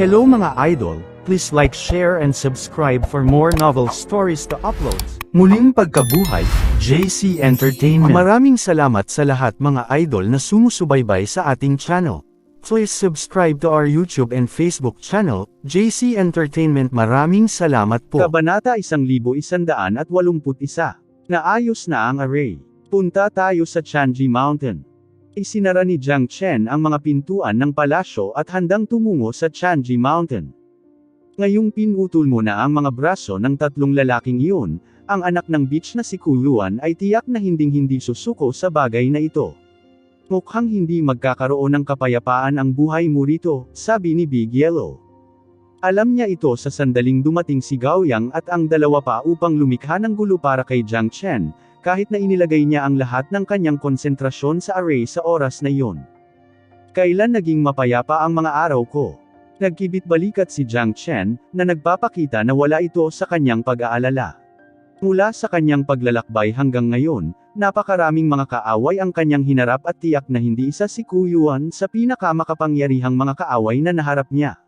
Hello mga idol, please like, share and subscribe for more novel stories to uploads. Muling pagkabuhay, JC Entertainment. Maraming salamat sa lahat mga idol na sumusubaybay sa ating channel. Please subscribe to our YouTube and Facebook channel, JC Entertainment. Maraming salamat po. Kabanata 1181. Naayos na ang array. Punta tayo sa Chanji Mountain. Isinara ni Jiang Chen ang mga pintuan ng palasyo at handang tumungo sa Chanji Mountain. Ngayong pinutol mo na ang mga braso ng tatlong lalaking iyon, ang anak ng beach na si Kuyuan ay tiyak na hinding-hindi susuko sa bagay na ito. Mukhang hindi magkakaroon ng kapayapaan ang buhay mo rito, sabi ni Big Yellow. Alam niya ito sa sandaling dumating si Gao Yang at ang dalawa pa upang lumikha ng gulo para kay Jiang Chen, kahit na inilagay niya ang lahat ng kanyang konsentrasyon sa array sa oras na iyon. Kailan naging mapayapa ang mga araw ko? Nagkibit-balikat si Jiang Chen, na nagpapakita na wala ito sa kanyang pag-aalala. Mula sa kanyang paglalakbay hanggang ngayon, napakaraming mga kaaway ang kanyang hinarap at tiyak na hindi isa si Kuyuan sa pinakamakapangyarihang mga kaaway na naharap niya.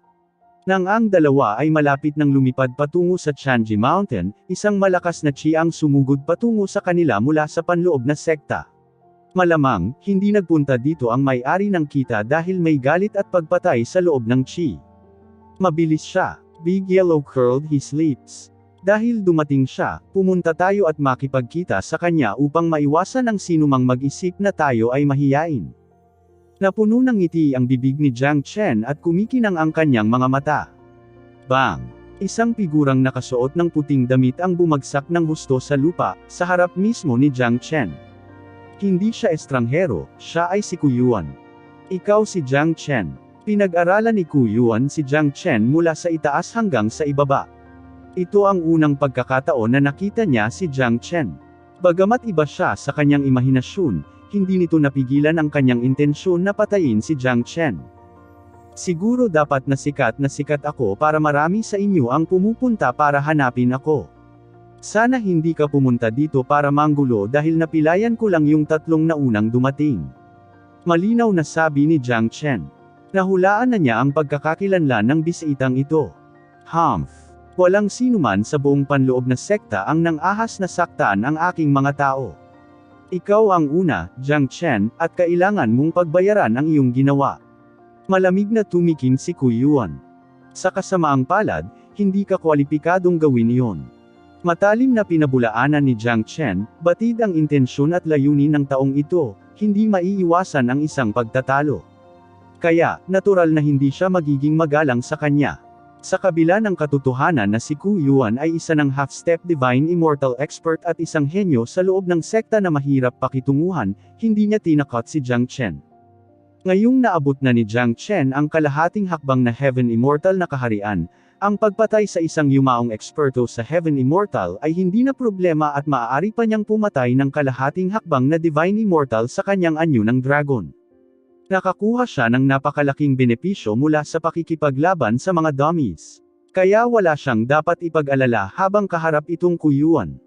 Nang ang dalawa ay malapit ng lumipad patungo sa Chanji Mountain, isang malakas na chi ang sumugod patungo sa kanila mula sa panloob na sekta. Malamang, hindi nagpunta dito ang may-ari ng kita dahil may galit at pagpatay sa loob ng chi. Mabilis siya. Big Yellow curled his lips. Dahil dumating siya, pumunta tayo at makipagkita sa kanya upang maiwasan ang sinumang mag-isip na tayo ay mahiyain. Napuno ng ngiti ang bibig ni Jiang Chen at kumikinang ang kanyang mga mata. Bang! Isang figurang nakasuot ng puting damit ang bumagsak ng husto sa lupa, sa harap mismo ni Jiang Chen. Hindi siya estranghero, siya ay si Kuyuan. Ikaw si Jiang Chen. Pinag-aralan ni Kuyuan si Jiang Chen mula sa itaas hanggang sa ibaba. Ito ang unang pagkakataon na nakita niya si Jiang Chen. Bagamat iba siya sa kanyang imahinasyon, hindi nito napigilan ang kanyang intensyon na patayin si Jiang Chen. Siguro dapat na sikat ako para marami sa inyo ang pumupunta para hanapin ako. Sana hindi ka pumunta dito para manggulo dahil napilayan ko lang yung tatlong naunang dumating. Malinaw na sabi ni Jiang Chen. Nahulaan na niya ang pagkakakilanlan ng bisitang ito. Humph! Walang sinuman sa buong panloob na sekta ang nang-ahas na saktan ang aking mga tao. Ikaw ang una, Jiang Chen, at kailangan mong pagbayaran ang iyong ginawa. Malamig na tumikim si Kuyuan. Sa kasamaang palad, hindi ka kwalipikadong gawin iyon. Matalim na pinabulaanan ni Jiang Chen, batid ang intensyon at layunin ng taong ito, hindi maiiwasan ang isang pagtatalo. Kaya, natural na hindi siya magiging magalang sa kanya. Sa kabila ng katotohanan na si Kuyuan ay isa ng half-step divine immortal expert at isang henyo sa loob ng sekta na mahirap pakitunguhan, hindi niya tinakot si Jiang Chen. Ngayong naabot na ni Jiang Chen ang kalahating hakbang na Heaven Immortal na kaharian, ang pagpatay sa isang yumaong eksperto sa Heaven Immortal ay hindi na problema at maaari pa niyang pumatay ng kalahating hakbang na Divine Immortal sa kanyang anyo ng dragon. Nakakuha siya ng napakalaking benepisyo mula sa pakikipaglaban sa mga dummies. Kaya wala siyang dapat ipag-alala habang kaharap itong Kuyuan.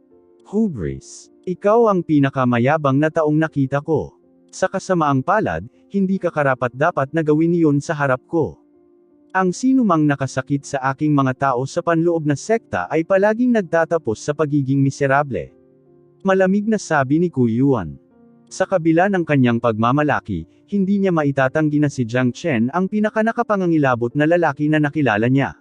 Hubris. Ikaw ang pinakamayabang na taong nakita ko. Sa kasamaang palad, hindi ka karapat-dapat na gawin iyon sa harap ko. Ang sinumang nakasakit sa aking mga tao sa panloob na sekta ay palaging nagtatapos sa pagiging miserable. Malamig na sabi ni Kuyuan. Sa kabila ng kanyang pagmamalaki, hindi niya maitatanggi na si Jiang Chen ang pinakanakapangangilabot na lalaki na nakilala niya.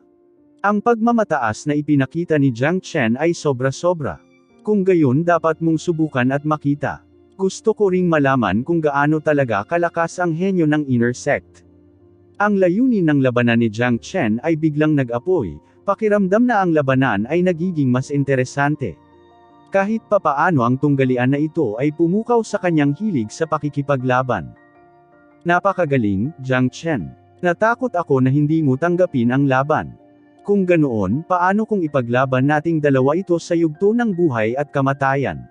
Ang pagmamataas na ipinakita ni Jiang Chen ay sobra-sobra. Kung gayon dapat mong subukan at makita. Gusto ko ring malaman kung gaano talaga kalakas ang henyo ng inner sect. Ang layunin ng labanan ni Jiang Chen ay biglang nag-apoy, pakiramdam na ang labanan ay nagiging mas interesante. Kahit papaano ang tunggalian na ito ay pumukaw sa kanyang hilig sa pakikipaglaban. Napakagaling, Jiang Chen. Natakot ako na hindi mo tanggapin ang laban. Kung ganoon, paano kung ipaglaban nating dalawa ito sa yugto ng buhay at kamatayan?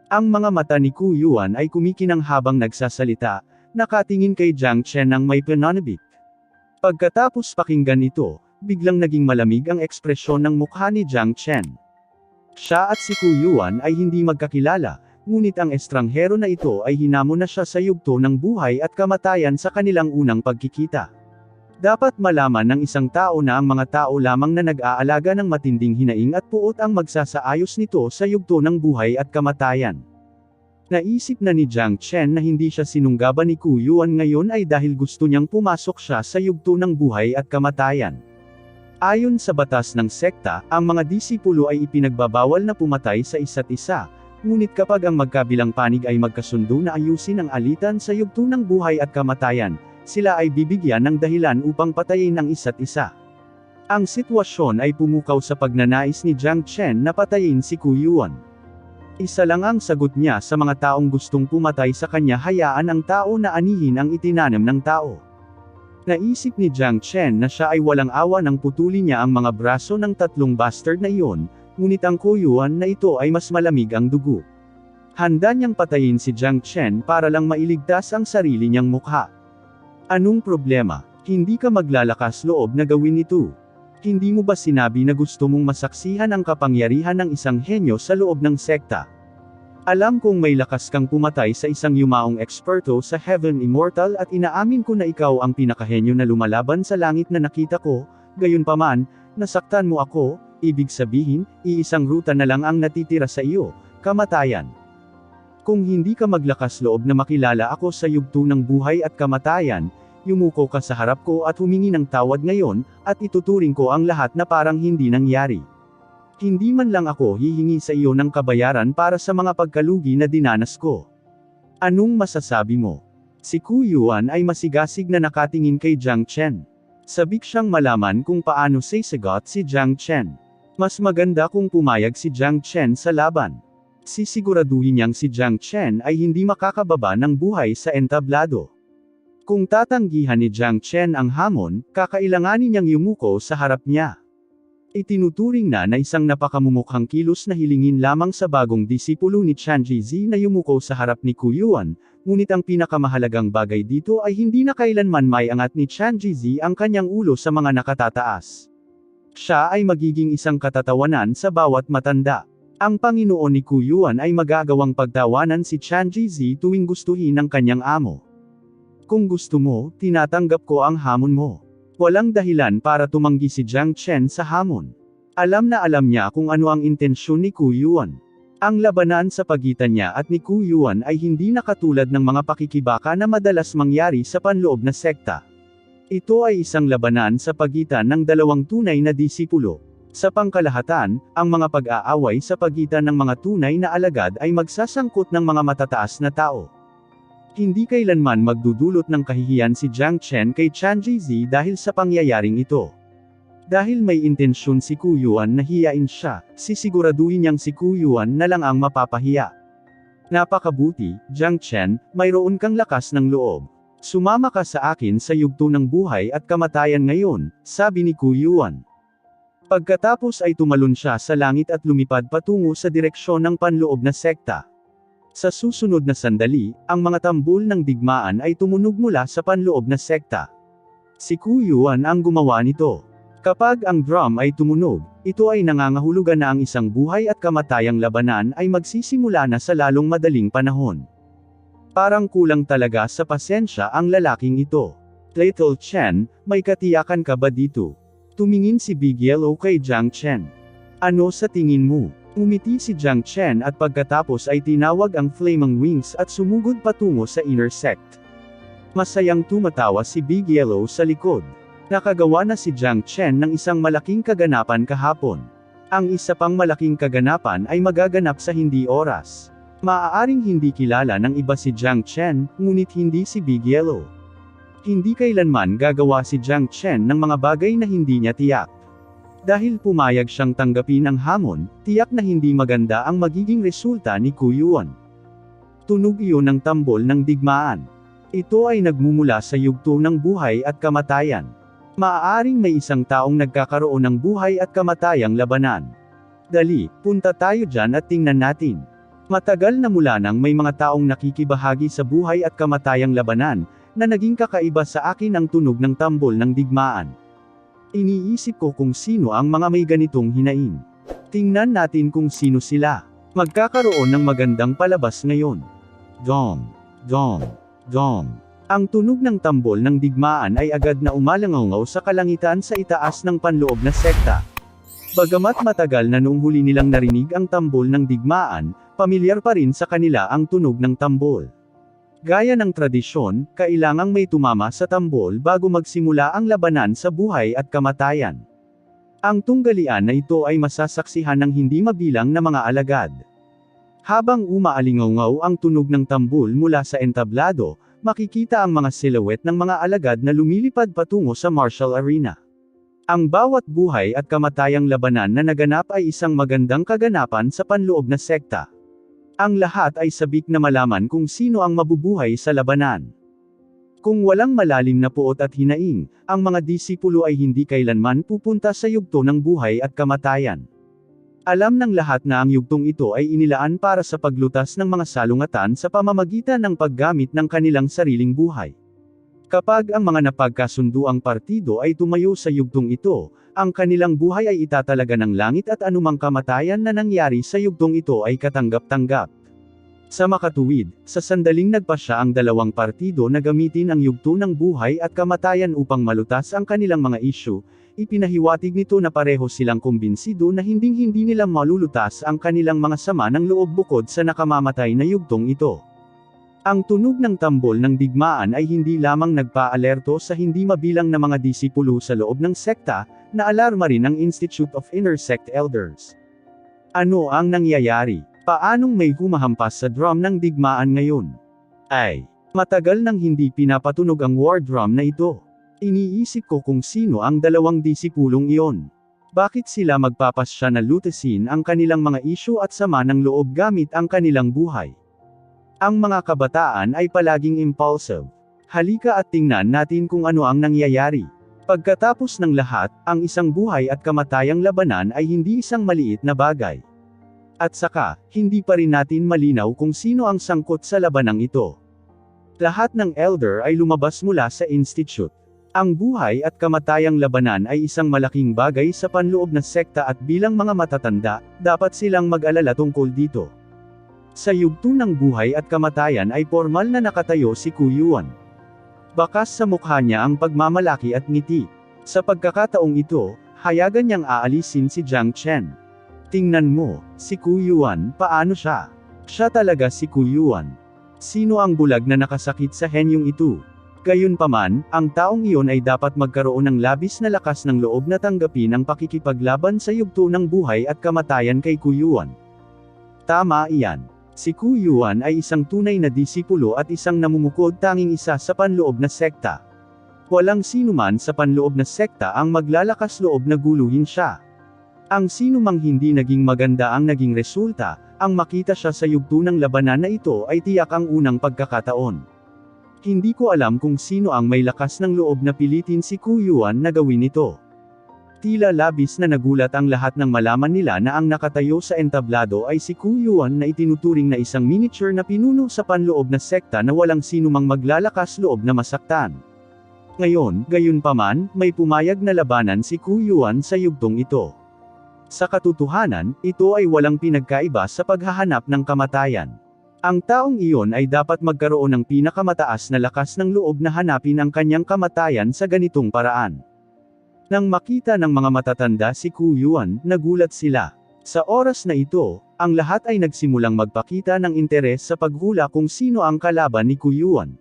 Ang mga mata ni Kuyuan ay kumikinang habang nagsasalita, nakatingin kay Jiang Chen ng may pananabik. Pagkatapos pakinggan ito, biglang naging malamig ang ekspresyon ng mukha ni Jiang Chen. Siya at si Kuyuan ay hindi magkakilala, ngunit ang estranghero na ito ay hinamon na siya sa yugto ng buhay at kamatayan sa kanilang unang pagkikita. Dapat malaman ng isang tao na ang mga tao lamang na nag-aalaga ng matinding hinaing at puot ang magsasaayos nito sa yugto ng buhay at kamatayan. Naisip na ni Jiang Chen na hindi siya sinunggaban ni Ku Yuan ngayon ay dahil gusto niyang pumasok siya sa yugto ng buhay at kamatayan. Ayon sa batas ng sekta, ang mga disipulo ay ipinagbabawal na pumatay sa isa't isa, ngunit kapag ang magkabilang panig ay magkasundo na ayusin ang alitan sa yugto ng buhay at kamatayan, sila ay bibigyan ng dahilan upang patayin ang isa't isa. Ang sitwasyon ay pumukaw sa pagnanais ni Jiang Chen na patayin si Ku Yuan. Isa lang ang sagot niya sa mga taong gustong pumatay sa kanya, hayaan ang tao na anihin ang itinanim ng tao. Naisip ni Jiang Chen na siya ay walang awa nang putulin niya ang mga braso ng tatlong bastard na iyon, ngunit ang Ku Yuan na ito ay mas malamig ang dugo. Handa niyang patayin si Jiang Chen para lang mailigtas ang sarili niyang mukha. Anong problema? Hindi ka maglalakas loob na gawin ito. Hindi mo ba sinabi na gusto mong masaksihan ang kapangyarihan ng isang henyo sa loob ng sekta? Alam kong may lakas kang pumatay sa isang yumaong eksperto sa Heaven Immortal at inaamin ko na ikaw ang pinakahenyo na lumalaban sa langit na nakita ko, gayunpaman, nasaktan mo ako, ibig sabihin, iisang ruta na lang ang natitira sa iyo, kamatayan. Kung hindi ka maglakas loob na makilala ako sa yugto ng buhay at kamatayan, yumuko ka sa harap ko at humingi ng tawad ngayon, at ituturing ko ang lahat na parang hindi nangyari. Hindi man lang ako hihingi sa iyo ng kabayaran para sa mga pagkalugi na dinanas ko. Anong masasabi mo? Si Ku Yuan ay masigasig na nakatingin kay Jiang Chen. Sabik siyang malaman kung paano sasagot si Jiang Chen. Mas maganda kung pumayag si Jiang Chen sa laban. Sisiguraduhin niyang si Jiang Chen ay hindi makakababa ng buhay sa entablado. Kung tatanggihan ni Jiang Chen ang hamon, kakailanganin niyang yumuko sa harap niya. Itinuturing na isang napakamumukhang kilos na hilingin lamang sa bagong disipulo ni Chan Jizi na yumuko sa harap ni Ku Yuan, ngunit ang pinakamahalagang bagay dito ay hindi na kailanman maiangat ni Chan Jizi ang kanyang ulo sa mga nakatataas. Siya ay magiging isang katatawanan sa bawat matanda. Ang Panginoon ni Ku Yuan ay magagawang pagtawanan si Chan Jizi tuwing gustuhin ng kanyang amo. Kung gusto mo, tinatanggap ko ang hamon mo. Walang dahilan para tumanggi si Jiang Chen sa hamon. Alam na alam niya kung ano ang intensyon ni Ku Yuan. Ang labanan sa pagitan niya at ni Ku Yuan ay hindi na katulad ng mga pakikibaka na madalas mangyari sa panloob na sekta. Ito ay isang labanan sa pagitan ng dalawang tunay na disipulo. Sa pangkalahatan, ang mga pag-aaway sa pagitan ng mga tunay na alagad ay magsasangkot ng mga matataas na tao. Hindi kailanman magdudulot ng kahihiyan si Jiang Chen kay Chan Jizi dahil sa pangyayaring ito. Dahil may intensyon si Ku Yuan na hiyain siya, sisiguraduhin niyang si Ku Yuan na lang ang mapapahiya. Napakabuti, Jiang Chen, mayroon kang lakas ng loob. Sumama ka sa akin sa yugto ng buhay at kamatayan ngayon, sabi ni Ku Yuan. Pagkatapos ay tumalon siya sa langit at lumipad patungo sa direksyon ng panloob na sekta. Sa susunod na sandali, ang mga tambol ng digmaan ay tumunog mula sa panloob na sekta. Si Ku Yuan ang gumawa nito. Kapag ang drum ay tumunog, ito ay nangangahulugan na ang isang buhay at kamatayang labanan ay magsisimula na sa lalong madaling panahon. Parang kulang talaga sa pasensya ang lalaking ito. Little Chen, may katiyakan ka ba dito? Tumingin si Big Yellow kay Jiang Chen. Ano sa tingin mo? Umiti si Jiang Chen at pagkatapos ay tinawag ang Flaming Wings at sumugod patungo sa inner sect. Masayang tumatawa si Big Yellow sa likod. Nakagawa na si Jiang Chen ng isang malaking kaganapan kahapon. Ang isa pang malaking kaganapan ay magaganap sa hindi oras. Maaaring hindi kilala ng iba si Jiang Chen, ngunit hindi si Big Yellow. Hindi kailanman gagawa si Jiang Chen ng mga bagay na hindi niya tiyak. Dahil pumayag siyang tanggapin ang hamon, tiyak na hindi maganda ang magiging resulta ni Ku Yuan. Tunog iyon ng tambol ng digmaan. Ito ay nagmumula sa yugto ng buhay at kamatayan. Maaaring may isang taong nagkakaroon ng buhay at kamatayang labanan. Dali, punta tayo dyan at tingnan natin. Matagal na mula nang may mga taong nakikibahagi sa buhay at kamatayang labanan, na naging kakaiba sa akin ang tunog ng tambol ng digmaan. Iniisip ko kung sino ang mga may ganitong hinaing. Tingnan natin kung sino sila. Magkakaroon ng magandang palabas ngayon. Dong. Dong. Dong. Ang tunog ng tambol ng digmaan ay agad na umalangaw sa kalangitan sa itaas ng panloob na sekta. Bagamat matagal na noong huli nilang narinig ang tambol ng digmaan, pamilyar pa rin sa kanila ang tunog ng tambol. Gaya ng tradisyon, kailangang may tumama sa tambol bago magsimula ang labanan sa buhay at kamatayan. Ang tunggalian na ito ay masasaksihan ng hindi mabilang na mga alagad. Habang umaalingaw ang tunog ng tambol mula sa entablado, makikita ang mga silhouette ng mga alagad na lumilipad patungo sa martial arena. Ang bawat buhay at kamatayang labanan na naganap ay isang magandang kaganapan sa panloob na sekta. Ang lahat ay sabik na malaman kung sino ang mabubuhay sa labanan. Kung walang malalim na puot at hinaing, ang mga disipulo ay hindi kailanman pupunta sa yugto ng buhay at kamatayan. Alam ng lahat na ang yugtong ito ay inilaan para sa paglutas ng mga salungatan sa pamamagitan ng paggamit ng kanilang sariling buhay. Kapag ang mga napagkasunduang partido ay tumayo sa yugtong ito, ang kanilang buhay ay itatalaga ng langit at anumang kamatayan na nangyari sa yugtong ito ay katanggap-tanggap. Sa makatuwid, sa sandaling nagpasya ang dalawang partido na gamitin ang yugto ng buhay at kamatayan upang malutas ang kanilang mga isyu, ipinahiwatig nito na pareho silang kumbinsido na hinding-hindi nila malulutas ang kanilang mga sama ng loob bukod sa nakamamatay na yugtong ito. Ang tunog ng tambol ng digmaan ay hindi lamang nagpa-alerto sa hindi mabilang na mga disipulo sa loob ng sekta, naalarma rin ang Institute of Intersect Elders. Ano ang nangyayari? Paanong may humahampas sa drum ng digmaan ngayon? Ay, matagal nang hindi pinapatunog ang war drum na ito. Iniisip ko kung sino ang dalawang disipulong iyon. Bakit sila magpapasya na lutasin ang kanilang mga isyu at sama ng loob gamit ang kanilang buhay? Ang mga kabataan ay palaging impulsive. Halika at tingnan natin kung ano ang nangyayari. Pagkatapos ng lahat, ang isang buhay at kamatayang labanan ay hindi isang maliit na bagay. At saka, hindi pa rin natin malinaw kung sino ang sangkot sa labanang ito. Lahat ng elder ay lumabas mula sa institute. Ang buhay at kamatayang labanan ay isang malaking bagay sa panloob na sekta at bilang mga matatanda, dapat silang mag-alala tungkol dito. Sa yugto ng buhay at kamatayan ay formal na nakatayo si Kuyuan. Bakas sa mukha niya ang pagmamalaki at ngiti. Sa pagkakataong ito, hayagan niyang aalisin si Jiang Chen. Tingnan mo, si Kuyuan, paano siya? Siya talaga si Kuyuan. Sino ang bulag na nakasakit sa henyong ito? Gayunpaman, ang taong iyon ay dapat magkaroon ng labis na lakas ng loob na tanggapin ang pakikipaglaban sa yugto ng buhay at kamatayan kay Kuyuan. Tama iyan. Si Kuyuan ay isang tunay na disipulo at isang namumukod tanging isa sa panloob na sekta. Walang sinuman sa panloob na sekta ang maglalakas loob na guluhin siya. Ang sinumang hindi naging maganda ang naging resulta, ang makita siya sa yugto ng labanan na ito ay tiyak ang unang pagkakataon. Hindi ko alam kung sino ang may lakas ng loob na pilitin si Kuyuan na gawin ito. Tila labis na nagulat ang lahat nang malaman nila na ang nakatayo sa entablado ay si Kuyuan na itinuturing na isang miniature na pinuno sa panloob na sekta na walang sinumang maglalakas loob na masaktan. Ngayon, gayunpaman, may pumayag na labanan si Kuyuan sa yugtong ito. Sa katotohanan, ito ay walang pinagkaiba sa paghahanap ng kamatayan. Ang taong iyon ay dapat magkaroon ng pinakamataas na lakas ng loob na hanapin ang kanyang kamatayan sa ganitong paraan. Nang makita ng mga matatanda si Kuyuan, nagulat sila. Sa oras na ito, ang lahat ay nagsimulang magpakita ng interes sa paghula kung sino ang kalaban ni Kuyuan.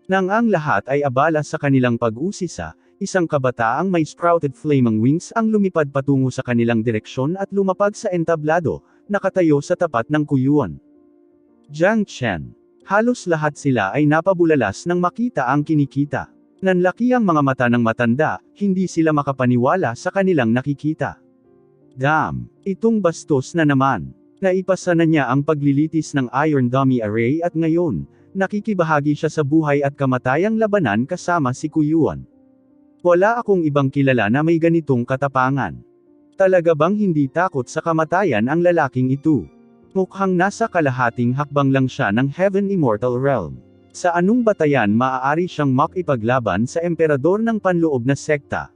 Nang ang lahat ay abala sa kanilang pag-usisa, isang kabataang may sprouted flaming wings ang lumipad patungo sa kanilang direksyon at lumapag sa entablado, nakatayo sa tapat ng Kuyuan. Jiang Chen. Halos lahat sila ay napabulalas nang makita ang kinikita. Nanlaki ang mga mata ng matanda, hindi sila makapaniwala sa kanilang nakikita. Damn! Itong bastos na naman. Naipasa na niya ang paglilitis ng Iron Dummy Array at ngayon, nakikibahagi siya sa buhay at kamatayang labanan kasama si Kuyuan. Wala akong ibang kilala na may ganitong katapangan. Talaga bang hindi takot sa kamatayan ang lalaking ito? Mukhang nasa kalahating hakbang lang siya ng Heaven Immortal Realm. Sa anong batayan maaari siyang makipaglaban sa emperador ng panloob na sekta?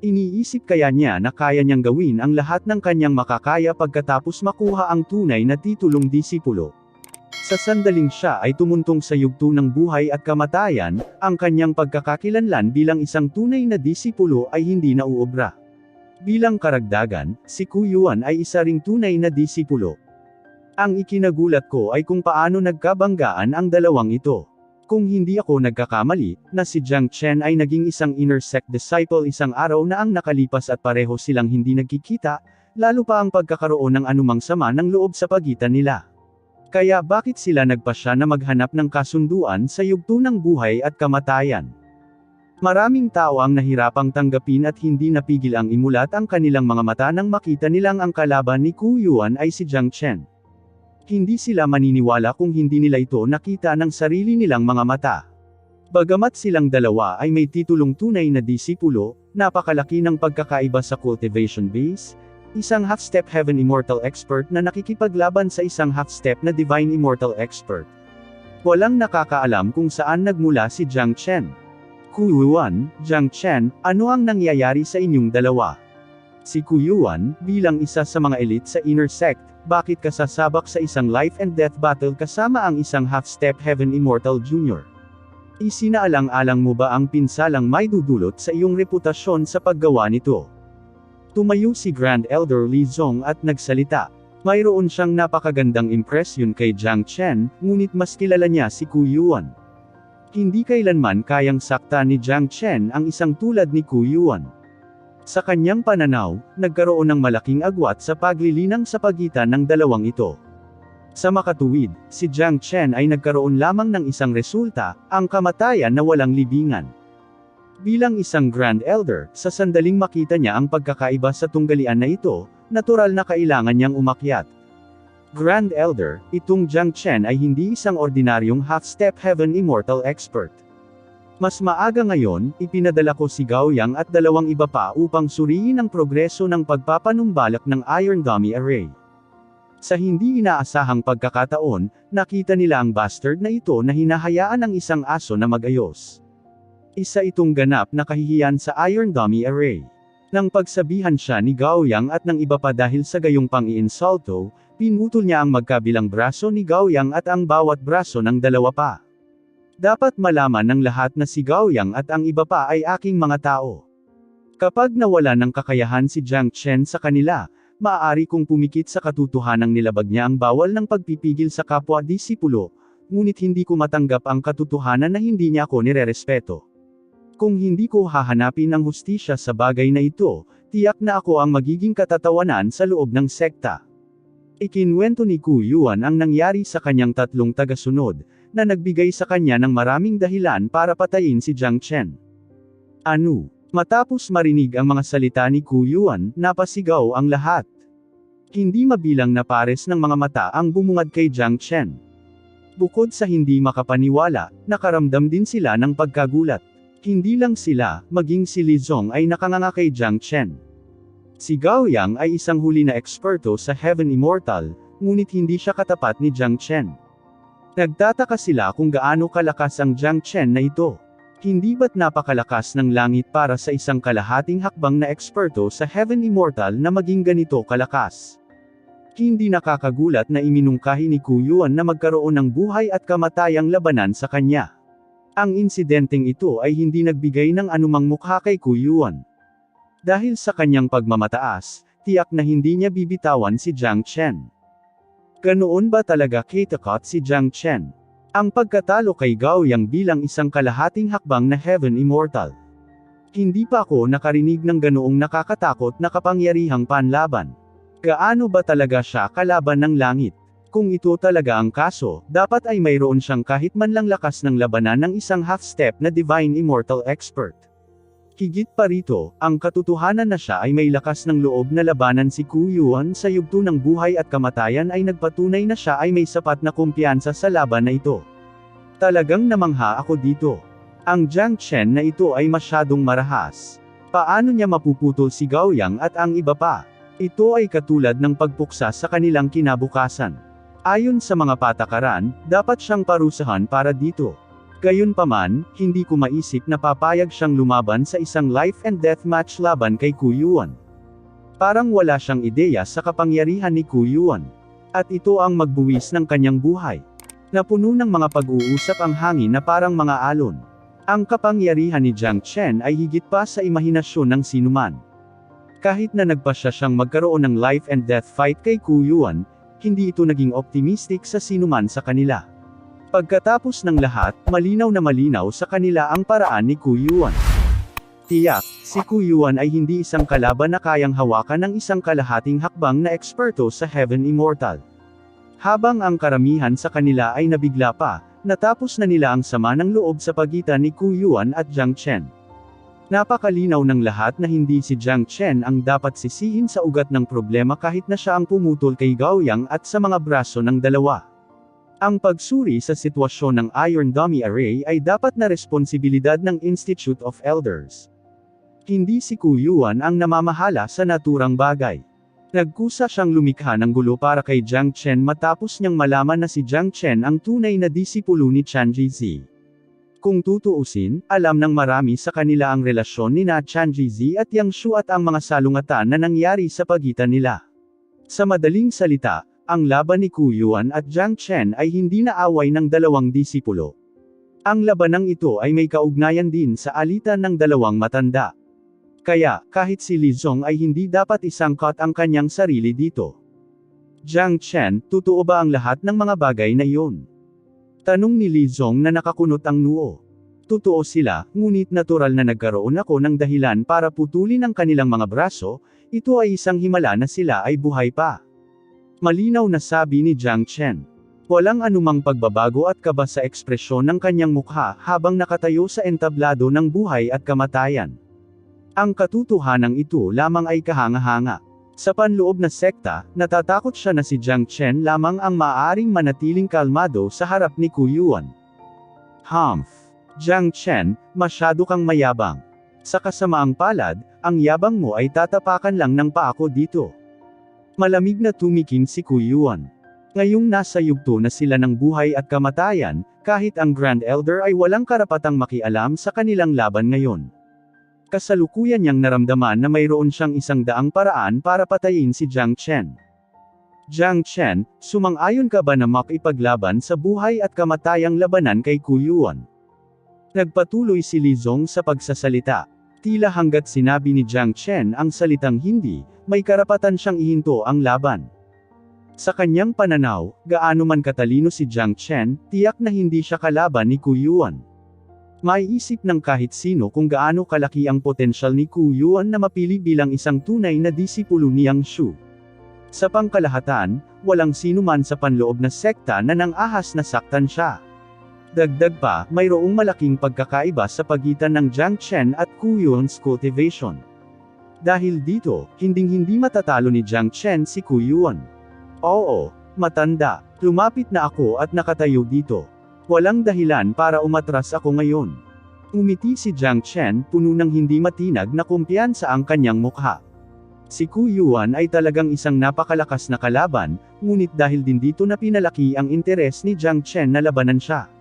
Iniisip kaya niya na kaya niyang gawin ang lahat ng kanyang makakaya pagkatapos makuha ang tunay na titulong disipulo? Sa sandaling siya ay tumuntong sa yugto ng buhay at kamatayan, ang kanyang pagkakakilanlan bilang isang tunay na disipulo ay hindi nauubra. Bilang karagdagan, si Kuyuan ay isa ring tunay na disipulo. Ang ikinagulat ko ay kung paano nagkabanggaan ang dalawang ito. Kung hindi ako nagkakamali, na si Jiang Chen ay naging isang inner sect disciple isang araw na ang nakalipas at pareho silang hindi nagkikita, lalo pa ang pagkakaroon ng anumang sama ng loob sa pagitan nila. Kaya bakit sila nagpasya na maghanap ng kasunduan sa yugto ng buhay at kamatayan? Maraming tao ang nahirapang tanggapin at hindi napigil ang imulat ang kanilang mga mata nang makita nilang ang kalaban ni Kuyuan ay si Jiang Chen. Hindi sila maniniwala kung hindi nila ito nakita ng sarili nilang mga mata. Bagamat silang dalawa ay may titulong tunay na disipulo, napakalaki ng pagkakaiba sa cultivation base. Isang half-step Heaven Immortal Expert na nakikipaglaban sa isang half-step na Divine Immortal Expert. Walang nakakaalam kung saan nagmula si Jiang Chen. Kuyuan, Jiang Chen, ano ang nangyayari sa inyong dalawa? Si Kuyuan, bilang isa sa mga elite sa inner sect, bakit ka sasabak sa isang life and death battle kasama ang isang half-step Heaven Immortal Junior? Isinaalang-alang mo ba ang pinsalang may dudulot sa iyong reputasyon sa paggawa nito? Tumayo si Grand Elder Li Zong at nagsalita. Mayroon siyang napakagandang impresyon kay Jiang Chen, ngunit mas kilala niya si Kuyuan. Hindi kailanman kayang sakta ni Jiang Chen ang isang tulad ni Kuyuan. Sa kanyang pananaw, nagkaroon ng malaking agwat sa paglilinang sa pagitan ng dalawang ito. Sa makatuwid, si Jiang Chen ay nagkaroon lamang ng isang resulta, ang kamatayan na walang libingan. Bilang isang Grand Elder, sa sandaling makita niya ang pagkakaiba sa tunggalian na ito, natural na kailangan niyang umakyat. Grand Elder, itong Jiang Chen ay hindi isang ordinaryong half-step Heaven Immortal Expert. Mas maaga ngayon, ipinadala ko si Gao Yang at dalawang iba pa upang suriin ang progreso ng pagpapanumbalak ng Iron Dummy Array. Sa hindi inaasahang pagkakataon, nakita nila ang bastard na ito na hinahayaan ng isang aso na magayos. Isa itong ganap na kahihiyan sa Iron Dummy Array. Nang pagsabihan siya ni Gao Yang at ng iba pa dahil sa gayong pang-iinsulto, pinutol niya ang magkabilang braso ni Gao Yang at ang bawat braso ng dalawa pa. Dapat malaman ng lahat na si Gao Yang at ang iba pa ay aking mga tao. Kapag nawala ng kakayahan si Jiang Chen sa kanila, maaari kong pumikit sa katotohanang nilabag niya ang bawal ng pagpipigil sa kapwa-disipulo, ngunit hindi ko matanggap ang katotohanan na hindi niya ako nirerespeto. Kung hindi ko hahanapin ang hustisya sa bagay na ito, tiyak na ako ang magiging katatawanan sa loob ng sekta. Ikinwento ni Kuyuan ang nangyari sa kanyang tatlong tagasunod, na nagbigay sa kanya ng maraming dahilan para patayin si Jiang Chen. Ano? Matapos marinig ang mga salita ni Kuyuan, napasigaw ang lahat. Hindi mabilang na pares ng mga mata ang bumungad kay Jiang Chen. Bukod sa hindi makapaniwala, nakaramdam din sila ng pagkagulat. Hindi lang sila, maging si Li Zong ay nakanganga kay Jiang Chen. Si Gao Yang ay isang huli na eksperto sa Heaven Immortal, ngunit hindi siya katapat ni Jiang Chen. Nagtataka sila kung gaano kalakas ang Jiang Chen na ito. Hindi ba't napakalakas ng langit para sa isang kalahating hakbang na eksperto sa Heaven Immortal na maging ganito kalakas? Hindi nakakagulat na iminungkahi ni Kuyuan na magkaroon ng buhay at kamatayang labanan sa kanya. Ang insidenteng ito ay hindi nagbigay ng anumang mukha kay Kuyuan. Dahil sa kanyang pagmamataas, tiyak na hindi niya bibitawan si Jiang Chen. Ganoon ba talaga kitakot si Jiang Chen? Ang pagkatalo kay Gao Yang bilang isang kalahating hakbang na Heaven Immortal. Hindi pa ako nakarinig ng ganoong nakakatakot na kapangyarihang panlaban. Gaano ba talaga siya kalaban ng langit? Kung ito talaga ang kaso, dapat ay mayroon siyang kahit man lang lakas ng labanan ng isang half-step na Divine Immortal Expert. Higit pa rito, ang katotohanan na siya ay may lakas ng loob na labanan si Kuyuan sa yugto ng buhay at kamatayan ay nagpatunay na siya ay may sapat na kumpiyansa sa laban na ito. Talagang namangha ako dito. Ang Jiang Chen na ito ay masyadong marahas. Paano niya mapuputol si Gao Yang at ang iba pa? Ito ay katulad ng pagpuksa sa kanilang kinabukasan. Ayon sa mga patakaran, dapat siyang parusahan para dito. Gayunpaman, hindi ko maisip na papayag siyang lumaban sa isang life and death match laban kay Kuyuan. Parang wala siyang ideya sa kapangyarihan ni Kuyuan. At ito ang magbuwis ng kanyang buhay. Napuno ng mga pag-uusap ang hangin na parang mga alon. Ang kapangyarihan ni Jiang Chen ay higit pa sa imahinasyon ng sinuman. Kahit na nagpasya siyang magkaroon ng life and death fight kay Ku Yuan, hindi ito naging optimistic sa sinuman sa kanila. Pagkatapos ng lahat, malinaw na malinaw sa kanila ang paraan ni Ku Yuan. Tiyak, si Ku Yuan ay hindi isang kalaban na kayang hawakan ng isang kalahating hakbang na eksperto sa Heaven Immortal. Habang ang karamihan sa kanila ay nabigla pa, natapos na nila ang sama ng loob sa pagitan ni Ku Yuan at Jiang Chen. Napakalinaw ng lahat na hindi si Jiang Chen ang dapat sisihin sa ugat ng problema kahit na siya ang pumutol kay Gao Yang at sa mga braso ng dalawa. Ang pagsuri sa sitwasyon ng Iron Dummy Array ay dapat na responsibilidad ng Institute of Elders. Hindi si Ku Yuan ang namamahala sa naturang bagay. Nagkusa siyang lumikha ng gulo para kay Jiang Chen matapos niyang malaman na si Jiang Chen ang tunay na disipulo ni Chan Jizi. Kung tutuusin, alam ng marami sa kanila ang relasyon ni Chan Jizi at Yang Shu at ang mga salungatan na nangyari sa pagitan nila. Sa madaling salita, ang laban ni Ku Yuan at Jiang Chen ay hindi na away ng dalawang disipulo. Ang labanang ito ay may kaugnayan din sa alitan ng dalawang matanda. Kaya, kahit si Li Zong ay hindi dapat isangkot ang kanyang sarili dito. Jiang Chen, totoo ba ang lahat ng mga bagay na iyon? Tanong ni Li Zong na nakakunot ang noo. Totoo sila, ngunit natural na nagkaroon ako ng dahilan para putulin ang kanilang mga braso, ito ay isang himala na sila ay buhay pa. Malinaw na sabi ni Jiang Chen. Walang anumang pagbabago at kaba sa ekspresyon ng kanyang mukha habang nakatayo sa entablado ng buhay at kamatayan. Ang katotohanan ito lamang ay kahanga-hanga. Sa panloob na sekta, natatakot siya na si Jiang Chen lamang ang maaaring manatiling kalmado sa harap ni Ku Yuan. Humph! Jiang Chen, masyado kang mayabang. Sa kasamaang palad, ang yabang mo ay tatapakan lang ng paa ko dito. Malamig na tumikim si Ku Yuan. Ngayong nasa yugto na sila ng buhay at kamatayan, kahit ang Grand Elder ay walang karapatang makialam sa kanilang laban ngayon. Kasalukuyan niyang naramdaman na mayroon siyang 100 paraan para patayin si Jiang Chen. Jiang Chen, sumang-ayon ka ba na makipaglaban sa buhay at kamatayang labanan kay Ku Yuan? Nagpatuloy si Li Zong sa pagsasalita. Tila hanggat sinabi ni Jiang Chen ang salitang hindi, may karapatan siyang ihinto ang laban. Sa kanyang pananaw, gaano man katalino si Jiang Chen, tiyak na hindi siya kalaban ni Ku Yuan. Maiisip ng kahit sino kung gaano kalaki ang potensyal ni Ku Yuan na mapili bilang isang tunay na disipulo ni Yang Shu. Sa pangkalahatan, walang sino man sa panloob na sekta na nang-ahas na saktan siya. Dagdag pa, mayroong malaking pagkakaiba sa pagitan ng Jiang Chen at Ku Yuan's cultivation. Dahil dito, hinding-hindi matatalo ni Jiang Chen si Ku Yuan. Oo, matanda, lumapit na ako at nakatayo dito. Walang dahilan para umatras ako ngayon. Umiti si Jiang Chen, puno ng hindi matinag na kumpiyansa ang kanyang mukha. Si Ku Yuan ay talagang isang napakalakas na kalaban, ngunit dahil din dito na pinalaki ang interes ni Jiang Chen na labanan siya.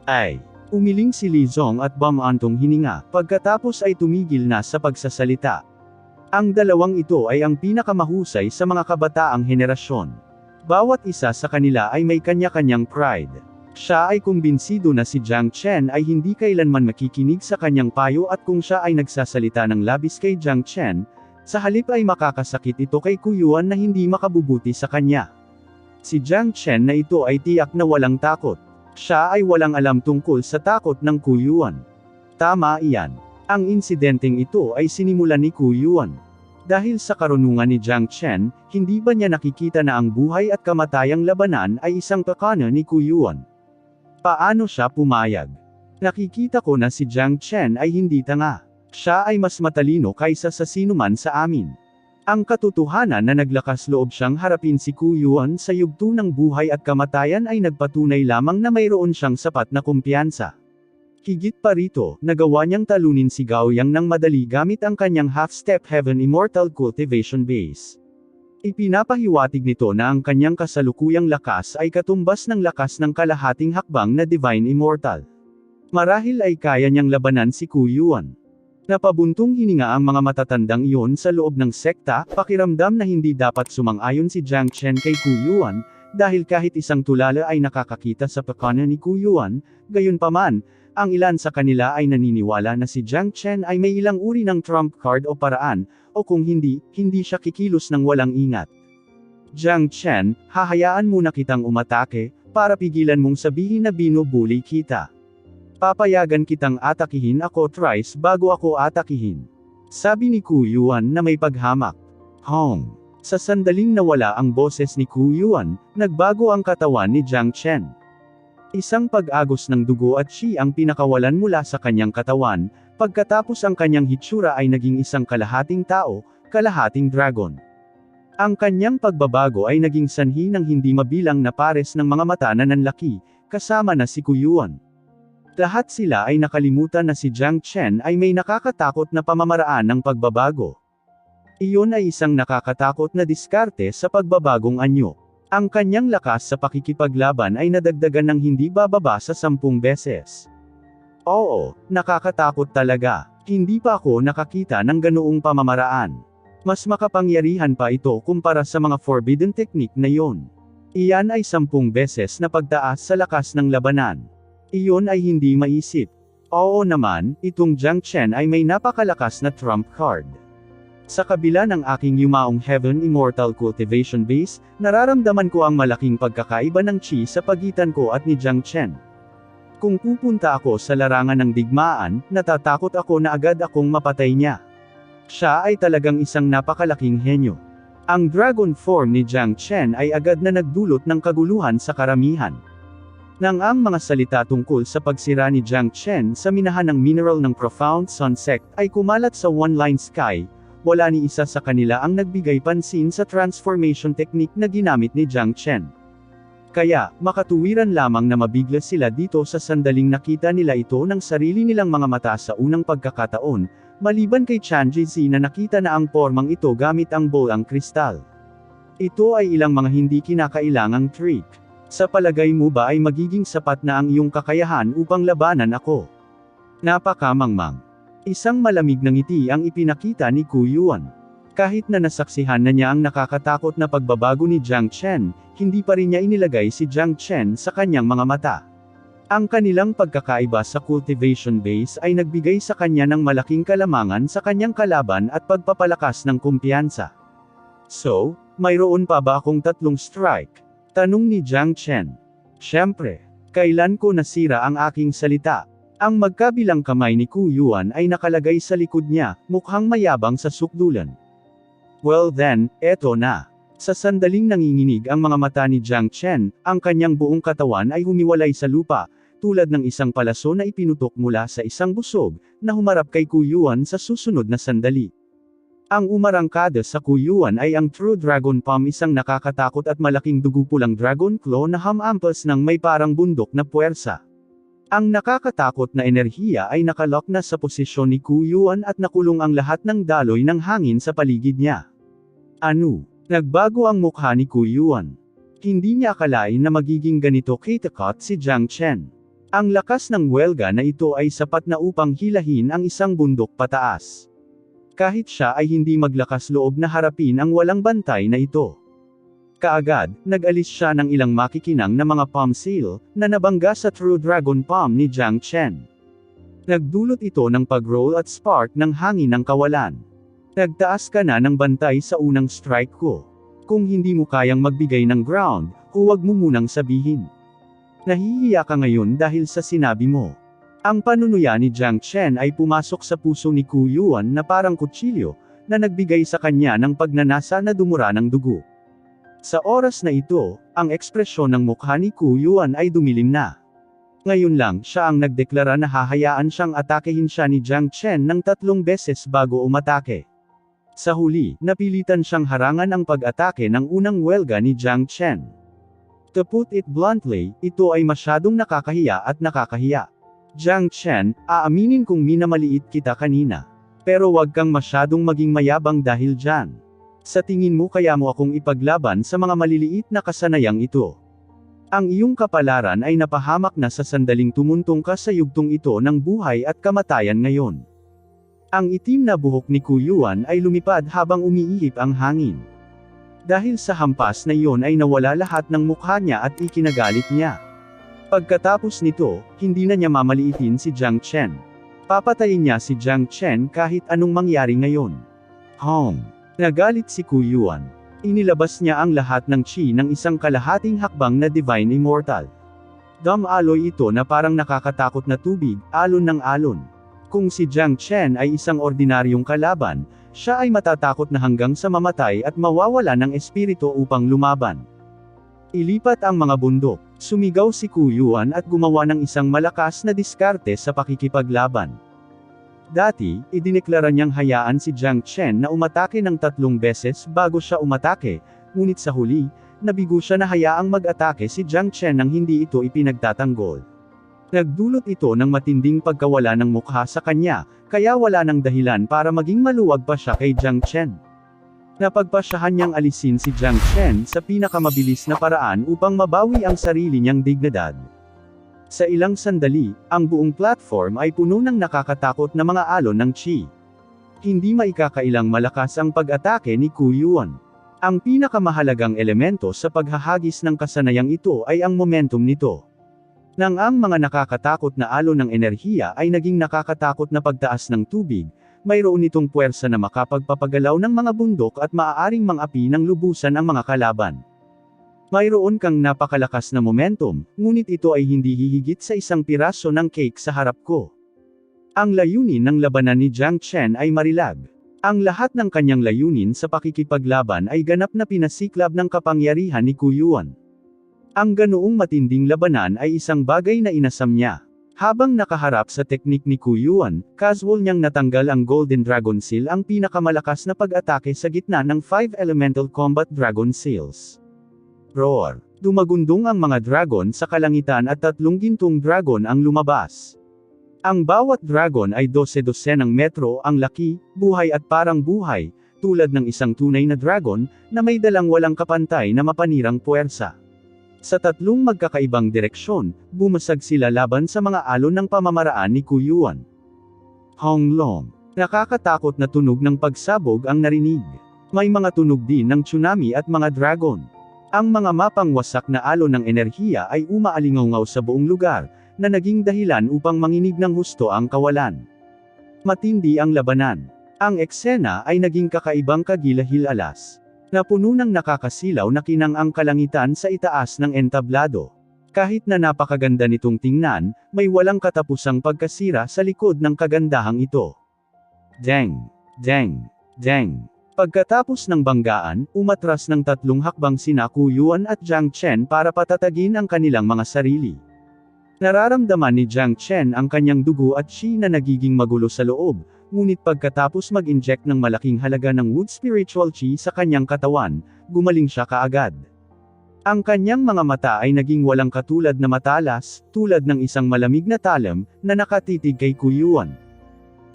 Ay, umiling si Li Zong at bumantong hininga, pagkatapos ay tumigil na sa pagsasalita. Ang dalawang ito ay ang pinakamahusay sa mga kabataang henerasyon. Bawat isa sa kanila ay may kanya-kanyang pride. Siya ay kumbinsido na si Jiang Chen ay hindi kailanman makikinig sa kanyang payo at kung siya ay nagsasalita ng labis kay Jiang Chen, sa halip ay makakasakit ito kay Ku Yuan na hindi makabubuti sa kanya. Si Jiang Chen na ito ay tiyak na walang takot. Siya ay walang alam tungkol sa takot ng Ku Yuan. Tama iyan. Ang insidenteng ito ay sinimulan ni Ku Yuan. Dahil sa karunungan ni Jiang Chen, hindi ba niya nakikita na ang buhay at kamatayang labanan ay isang pakana ni Ku Yuan? Paano siya pumayag? Nakikita ko na si Jiang Chen ay hindi tanga. Siya ay mas matalino kaysa sa sinuman sa amin. Ang katotohanan na naglakas loob siyang harapin si Ku Yuan sa yugto ng buhay at kamatayan ay nagpatunay lamang na mayroon siyang sapat na kumpiyansa. Higit pa rito, nagawa niyang talunin si Gao Yang ng madali gamit ang kanyang half-step Heaven Immortal cultivation base. Ipinapahiwatig nito na ang kanyang kasalukuyang lakas ay katumbas ng lakas ng kalahating hakbang na Divine Immortal. Marahil ay kaya niyang labanan si Ku Yuan. Napabuntong hininga ang mga matatandang iyon sa loob ng sekta, pakiramdam na hindi dapat sumang-ayon si Jiang Chen kay Ku Yuan, dahil kahit isang tulala ay nakakakita sa pakanan ni Kuyuan, gayunpaman, ang ilan sa kanila ay naniniwala na si Jiang Chen ay may ilang uri ng trump card o paraan, o kung hindi, hindi siya kikilos ng walang ingat. Jiang Chen, hahayaan muna kitang umatake, para pigilan mong sabihin na binubuli kita. Papayagan kitang atakihin ako thrice bago ako atakihin. Sabi ni Kuyuan na may paghamak. Hong. Sa sandaling nawala ang boses ni Kuyuan, nagbago ang katawan ni Jiang Chen. Isang pag-agos ng dugo at chi ang pinakawalan mula sa kanyang katawan, pagkatapos ang kanyang hitsura ay naging isang kalahating tao, kalahating dragon. Ang kanyang pagbabago ay naging sanhi ng hindi mabilang na pares ng mga mata na nanlaki, kasama na si Kuyuan. Lahat sila ay nakalimutan na si Jiang Chen ay may nakakatakot na pamamaraan ng pagbabago. Iyon ay isang nakakatakot na diskarte sa pagbabagong anyo. Ang kanyang lakas sa pakikipaglaban ay nadagdagan ng hindi bababa sa 10 beses. Oo, nakakatakot talaga. Hindi pa ako nakakita ng ganoong pamamaraan. Mas makapangyarihan pa ito kumpara sa mga forbidden technique na yon. Iyan ay 10 beses na pagtaas sa lakas ng labanan. Iyon ay hindi maisip. Oo naman, itong Jiang Chen ay may napakalakas na trump card. Sa kabila ng aking yumaong Heaven Immortal Cultivation Base, nararamdaman ko ang malaking pagkakaiba ng chi sa pagitan ko at ni Jiang Chen. Kung pupunta ako sa larangan ng digmaan, natatakot ako na agad akong mapatay niya. Siya ay talagang isang napakalaking henyo. Ang dragon form ni Jiang Chen ay agad na nagdulot ng kaguluhan sa karamihan. Nang ang mga salita tungkol sa pagsira ni Jiang Chen sa minahan ng mineral ng Profound Sun Sect ay kumalat sa One-Line Sky, wala ni isa sa kanila ang nagbigay pansin sa transformation technique na ginamit ni Jiang Chen. Kaya, makatuwiran lamang na mabigla sila dito sa sandaling nakita nila ito ng sarili nilang mga mata sa unang pagkakataon, maliban kay Chan Jizi na nakita na ang pormang ito gamit ang bolang kristal. Ito ay ilang mga hindi kinakailangang trick. Sa palagay mo ba ay magiging sapat na ang iyong kakayahan upang labanan ako? Napakamangmang. Isang malamig na ngiti ang ipinakita ni Kuyuan. Kahit na nasaksihan na niya ang nakakatakot na pagbabago ni Jiang Chen, hindi pa rin niya inilagay si Jiang Chen sa kanyang mga mata. Ang kanilang pagkakaiba sa cultivation base ay nagbigay sa kanya ng malaking kalamangan sa kanyang kalaban at pagpapalakas ng kumpiyansa. So, mayroon pa ba akong 3 strike? Tanong ni Jiang Chen. Siyempre, kailan ko nasira ang aking salita? Ang magkabilang kamay ni Kuyuan ay nakalagay sa likod niya, mukhang mayabang sa sukdulan. Well then, eto na. Sa sandaling nanginginig ang mga mata ni Jiang Chen, ang kanyang buong katawan ay humiwalay sa lupa, tulad ng isang palaso na ipinutok mula sa isang busog, na humarap kay Kuyuan sa susunod na sandali. Ang umarangkada sa Kuyuan ay ang True Dragon Palm, isang nakakatakot at malaking dugupulang dragon claw na hamampas ng may parang bundok na puwersa. Ang nakakatakot na enerhiya ay nakalock na sa posisyon ni Kuyuan at nakulong ang lahat ng daloy ng hangin sa paligid niya. Ano? Nagbago ang mukha ni Kuyuan. Hindi niya akalain na magiging ganito kitakot si Jiang Chen. Ang lakas ng welga na ito ay sapat na upang hilahin ang isang bundok pataas. Kahit siya ay hindi maglakas loob na harapin ang walang bantay na ito. Kaagad, nag-alis siya ng ilang makikinang na mga palm seal, na nabangga sa True Dragon Palm ni Jiang Chen. Nagdulot ito ng pag-roll at spark ng hangin ng kawalan. Nagtaas ka na ng bantay sa unang strike ko. Kung hindi mo kayang magbigay ng ground, huwag mo munang sabihin. Nahihiya ka ngayon dahil sa sinabi mo. Ang panunuya ni Jiang Chen ay pumasok sa puso ni Kuyuan na parang kutsilyo, na nagbigay sa kanya ng pagnanasa na dumura ng dugo. Sa oras na ito, ang ekspresyon ng mukha ni Kuyuan ay dumilim na. Ngayon lang siya ang nagdeklara na hahayaan siyang atakehin siya ni Jiang Chen ng 3 beses bago umatake. Sa huli, napilitan siyang harangan ang pag-atake ng unang welga ni Jiang Chen. To put it bluntly, ito ay masyadong nakakahiya at nakakahiya. Jiang Chen, aaminin kong minamaliit kita kanina. Pero wag kang masyadong maging mayabang dahil dyan. Sa tingin mo kaya mo akong ipaglaban sa mga maliliit na kasanayang ito. Ang iyong kapalaran ay napahamak na sa sandaling tumuntong ka sa yugtong ito ng buhay at kamatayan ngayon. Ang itim na buhok ni Kuyuan ay lumipad habang umiihip ang hangin. Dahil sa hampas na iyon ay nawala lahat ng mukha niya at ikinagalit niya. Pagkatapos nito, hindi na niya mamaliitin si Jiang Chen. Papatayin niya si Jiang Chen kahit anong mangyari ngayon. Nagalit si Ku Yuan. Inilabas niya ang lahat ng chi ng isang kalahating hakbang na Divine Immortal. Alloy ito na parang nakakatakot na tubig, alon ng alon. Kung si Jiang Chen ay isang ordinaryong kalaban, siya ay matatakot na hanggang sa mamatay at mawawala ng espiritu upang lumaban. Ilipat ang mga bundok. Sumigaw si Ku Yuan at gumawa ng isang malakas na diskarte sa pakikipaglaban. Dati, idineklara niyang hayaan si Jiang Chen na umatake ng 3 beses bago siya umatake, ngunit sa huli, nabigo siya na hayaang mag-atake si Jiang Chen nang hindi ito ipinagtatanggol. Nagdulot ito ng matinding pagkawala ng mukha sa kanya, kaya wala nang dahilan para maging maluwag pa siya kay Jiang Chen. Napagpasyahan niyang alisin si Jiang Chen sa pinakamabilis na paraan upang mabawi ang sarili niyang dignidad. Sa ilang sandali, ang buong platform ay puno ng nakakatakot na mga alon ng chi. Hindi maikakailang malakas ang pag-atake ni Ku Yuan. Ang pinakamahalagang elemento sa paghahagis ng kasanayang ito ay ang momentum nito. Nang ang mga nakakatakot na alon ng enerhiya ay naging nakakatakot na pagtaas ng tubig, mayroon itong puwersa na makapagpapagalaw ng mga bundok at maaaring mang-api ng lubusan ang mga kalaban. Mayroon kang napakalakas na momentum, ngunit ito ay hindi hihigit sa isang piraso ng cake sa harap ko. Ang layunin ng labanan ni Jiang Chen ay marilag. Ang lahat ng kanyang layunin sa pakikipaglaban ay ganap na pinasiklab ng kapangyarihan ni Ku Yuan. Ang ganoong matinding labanan ay isang bagay na inasam niya. Habang nakaharap sa teknik ni Ku Yuan, casual niyang natanggal ang Golden Dragon Seal, ang pinakamalakas na pag-atake sa gitna ng 5 Elemental Combat Dragon Seals. Roar! Dumagundong ang mga dragon sa kalangitan at 3 gintong dragon ang lumabas. Ang bawat dragon ay 12 ng metro ang laki, buhay at parang buhay, tulad ng isang tunay na dragon, na may dalang walang kapantay na mapanirang puwersa. Sa 3 magkakaibang direksyon, bumasag sila laban sa mga alon ng pamamaraan ni Ku Yuan. Honglong. Nakakatakot na tunog ng pagsabog ang narinig. May mga tunog din ng tsunami at mga dragon. Ang mga mapang wasak na alon ng enerhiya ay umaalingaw sa buong lugar, na naging dahilan upang manginig ng husto ang kawalan. Matindi ang labanan. Ang eksena ay naging kakaibang kagilahil-alas. Napuno ng nakakasilaw na kinang ang kalangitan sa itaas ng entablado. Kahit na napakaganda nitong tingnan, may walang katapusang pagkasira sa likod ng kagandahang ito. Deng! Deng! Deng! Pagkatapos ng banggaan, umatras ng 3 hakbang sina Ku Yuan at Jiang Chen para patatagin ang kanilang mga sarili. Nararamdaman ni Jiang Chen ang kanyang dugo at chi na nagiging magulo sa loob. Ngunit pagkatapos mag-inject ng malaking halaga ng wood spiritual chi sa kanyang katawan, gumaling siya kaagad. Ang kanyang mga mata ay naging walang katulad na matalas, tulad ng isang malamig na talam, na nakatitig kay Ku Yuan.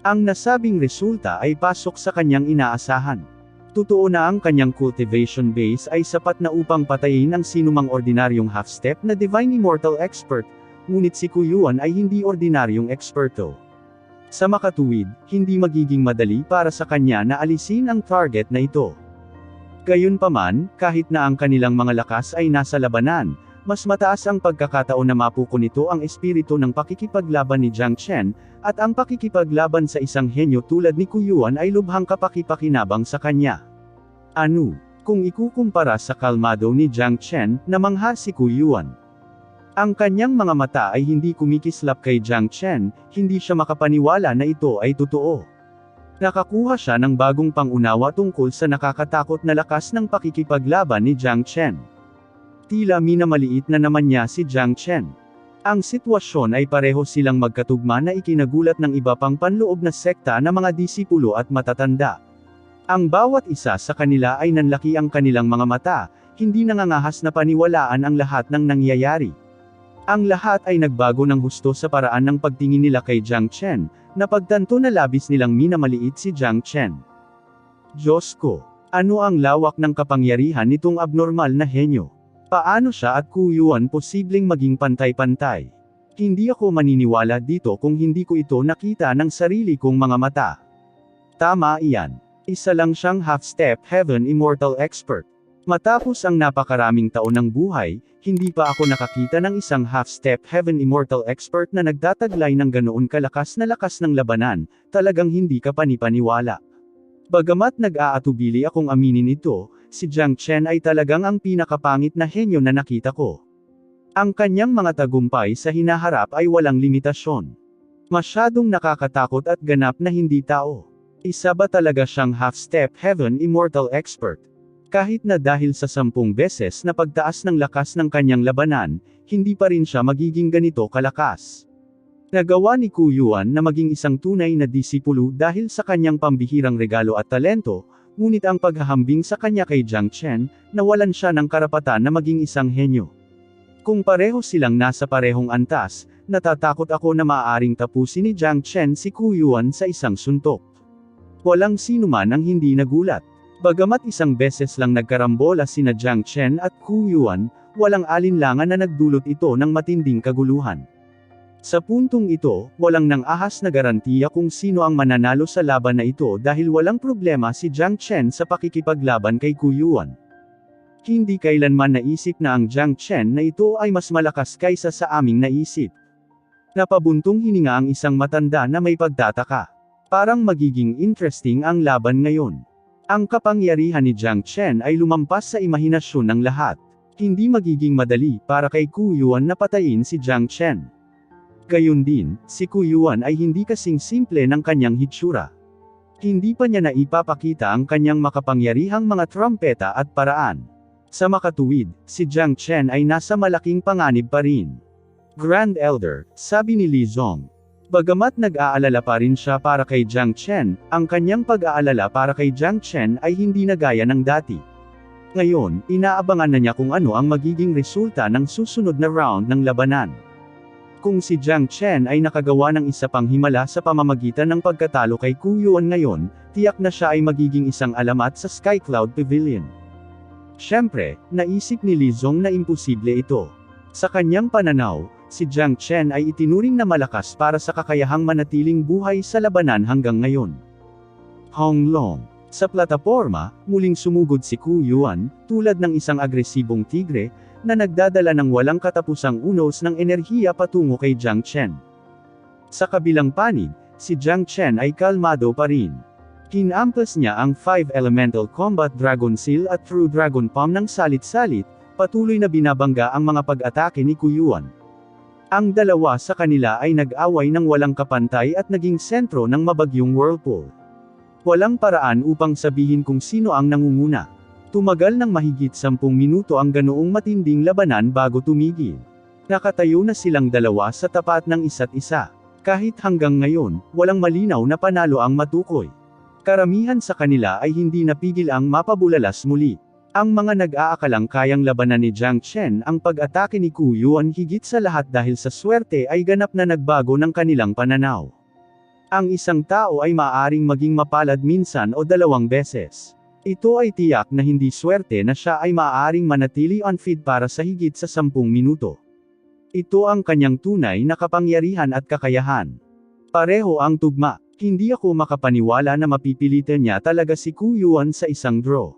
Ang nasabing resulta ay pasok sa kanyang inaasahan. Totoo na ang kanyang cultivation base ay sapat na upang patayin ang sinumang ordinaryong half-step na Divine Immortal Expert, ngunit si Ku Yuan ay hindi ordinaryong eksperto. Sa makatuwid, hindi magiging madali para sa kanya na alisin ang target na ito. Gayunpaman, kahit na ang kanilang mga lakas ay nasa labanan, mas mataas ang pagkakataon na mapuko nito ang espiritu ng pakikipaglaban ni Jiang Chen, at ang pakikipaglaban sa isang henyo tulad ni Ku Yuan ay lubhang kapakipakinabang sa kanya. Ano? Kung ikukumpara sa kalmado ni Jiang Chen, namangha si Ku Yuan. Ang kanyang mga mata ay hindi kumikislap kay Jiang Chen, hindi siya makapaniwala na ito ay totoo. Nakakuha siya ng bagong pangunawa tungkol sa nakakatakot na lakas ng pakikipaglaban ni Jiang Chen. Tila minamaliit na naman niya si Jiang Chen. Ang sitwasyon ay pareho silang magkatugma na ikinagulat ng iba pang panloob na sekta na mga disipulo at matatanda. Ang bawat isa sa kanila ay nanlaki ang kanilang mga mata, hindi nangangahas na paniwalaan ang lahat ng nangyayari. Ang lahat ay nagbago ng husto sa paraan ng pagtingin nila kay Jiang Chen, na pagtanto na labis nilang minamaliit si Jiang Chen. Diyos ko! Ano ang lawak ng kapangyarihan nitong abnormal na henyo? Paano siya at Ku Yuan posibleng maging pantay-pantay? Hindi ako maniniwala dito kung hindi ko ito nakita ng sarili kong mga mata. Tama iyan. Isa lang siyang half-step Heaven Immortal Expert. Matapos ang napakaraming taon ng buhay, hindi pa ako nakakita ng isang half-step heaven immortal expert na nagtataglay ng ganoon kalakas na lakas ng labanan, talagang hindi ka panipaniwala. Bagamat nag-aatubili akong aminin ito, si Jiang Chen ay talagang ang pinakapangit na henyo na nakita ko. Ang kanyang mga tagumpay sa hinaharap ay walang limitasyon. Masyadong nakakatakot at ganap na hindi tao. Isa ba talaga siyang half-step heaven immortal expert? Kahit na dahil sa 10 beses na pagtaas ng lakas ng kanyang labanan, hindi pa rin siya magiging ganito kalakas. Nagawa ni Ku Yuan na maging isang tunay na disipulo dahil sa kanyang pambihirang regalo at talento, ngunit ang paghahambing sa kanya kay Jiang Chen, nawalan siya ng karapatan na maging isang henyo. Kung pareho silang nasa parehong antas, natatakot ako na maaaring tapusin ni Jiang Chen si Ku Yuan sa isang suntok. Walang sinuman ang hindi nagulat. Bagamat isang beses lang nagkarambola sina Jiang Chen at Ku Yuan, walang alinlangan na nagdulot ito ng matinding kaguluhan. Sa puntong ito, walang nang ahas na garantiya kung sino ang mananalo sa laban na ito dahil walang problema si Jiang Chen sa pakikipaglaban kay Ku Yuan. Hindi kailanman naisip na ang Jiang Chen na ito ay mas malakas kaysa sa aming naisip. Napabuntong hininga ang isang matanda na may pagtataka. Parang magiging interesting ang laban ngayon. Ang kapangyarihan ni Jiang Chen ay lumampas sa imahinasyon ng lahat. Hindi magiging madali para kay Ku Yuan na patayin si Jiang Chen. Gayun din, si Ku Yuan ay hindi kasing simple ng kanyang hitsura. Hindi pa niya naipapakita ang kanyang makapangyarihang mga trumpeta at paraan. Sa makatuwid, si Jiang Chen ay nasa malaking panganib pa rin. Grand Elder, sabi ni Li Zong. Bagamat nag-aalala pa rin siya para kay Jiang Chen, ang kanyang pag-aalala para kay Jiang Chen ay hindi na gaya ng dati. Ngayon, inaabangan na niya kung ano ang magiging resulta ng susunod na round ng labanan. Kung si Jiang Chen ay nakagawa ng isa pang himala sa pamamagitan ng pagkatalo kay Ku Yuan ngayon, tiyak na siya ay magiging isang alamat sa Sky Cloud Pavilion. Siyempre, naisip ni Li Zong na imposible ito. Sa kanyang pananaw, si Jiang Chen ay itinuring na malakas para sa kakayahang manatiling buhay sa labanan hanggang ngayon. Hong Long. Sa plataporma, muling sumugod si Ku Yuan, tulad ng isang agresibong tigre, na nagdadala ng walang katapusang unos ng enerhiya patungo kay Jiang Chen. Sa kabilang panig, si Jiang Chen ay kalmado pa rin. Kinampas niya ang 5 Elemental Combat Dragon Seal at True Dragon Palm ng salit-salit, patuloy na binabangga ang mga pag-atake ni Ku Yuan. Ang dalawa sa kanila ay nag-away ng walang kapantay at naging sentro ng mabagyong whirlpool. Walang paraan upang sabihin kung sino ang nangunguna. Tumagal ng mahigit 10 minuto ang ganoong matinding labanan bago tumigil. Nakatayo na silang dalawa sa tapat ng isa't isa. Kahit hanggang ngayon, walang malinaw na panalo ang matukoy. Karamihan sa kanila ay hindi napigil ang mapabulalas muli. Ang mga nag-aakalang kayang labanan ni Jiang Chen ang pag-atake ni Ku Yuan higit sa lahat dahil sa swerte ay ganap na nagbago ng kanilang pananaw. Ang isang tao ay maaaring maging mapalad minsan o dalawang beses. Ito ay tiyak na hindi swerte na siya ay maaaring manatili unfit para sa higit sa 10 minuto. Ito ang kanyang tunay na kapangyarihan at kakayahan. Pareho ang tugma. Hindi ako makapaniwala na mapipilitan niya talaga si Ku Yuan sa isang draw.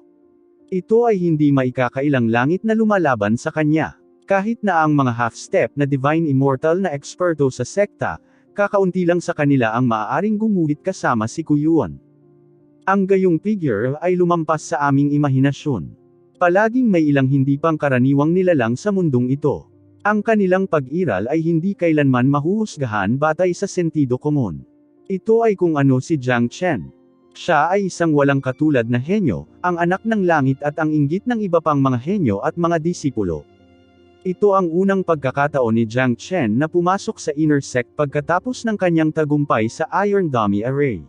Ito ay hindi maikakailang langit na lumalaban sa kanya. Kahit na ang mga half-step na Divine Immortal na eksperto sa sekta, kakaunti lang sa kanila ang maaaring gumuhit kasama si Ku Yuan. Ang gayong figure ay lumampas sa aming imahinasyon. Palaging may ilang hindi pangkaraniwang nilalang sa mundong ito. Ang kanilang pag-iral ay hindi kailanman mahuhusgahan batay sa sentido komon. Ito ay kung ano si Jiang Chen. Siya ay isang walang katulad na henyo, ang anak ng langit at ang inggit ng iba pang mga henyo at mga disipulo. Ito ang unang pagkakataon ni Jiang Chen na pumasok sa inner sect pagkatapos ng kanyang tagumpay sa Iron Dummy Array.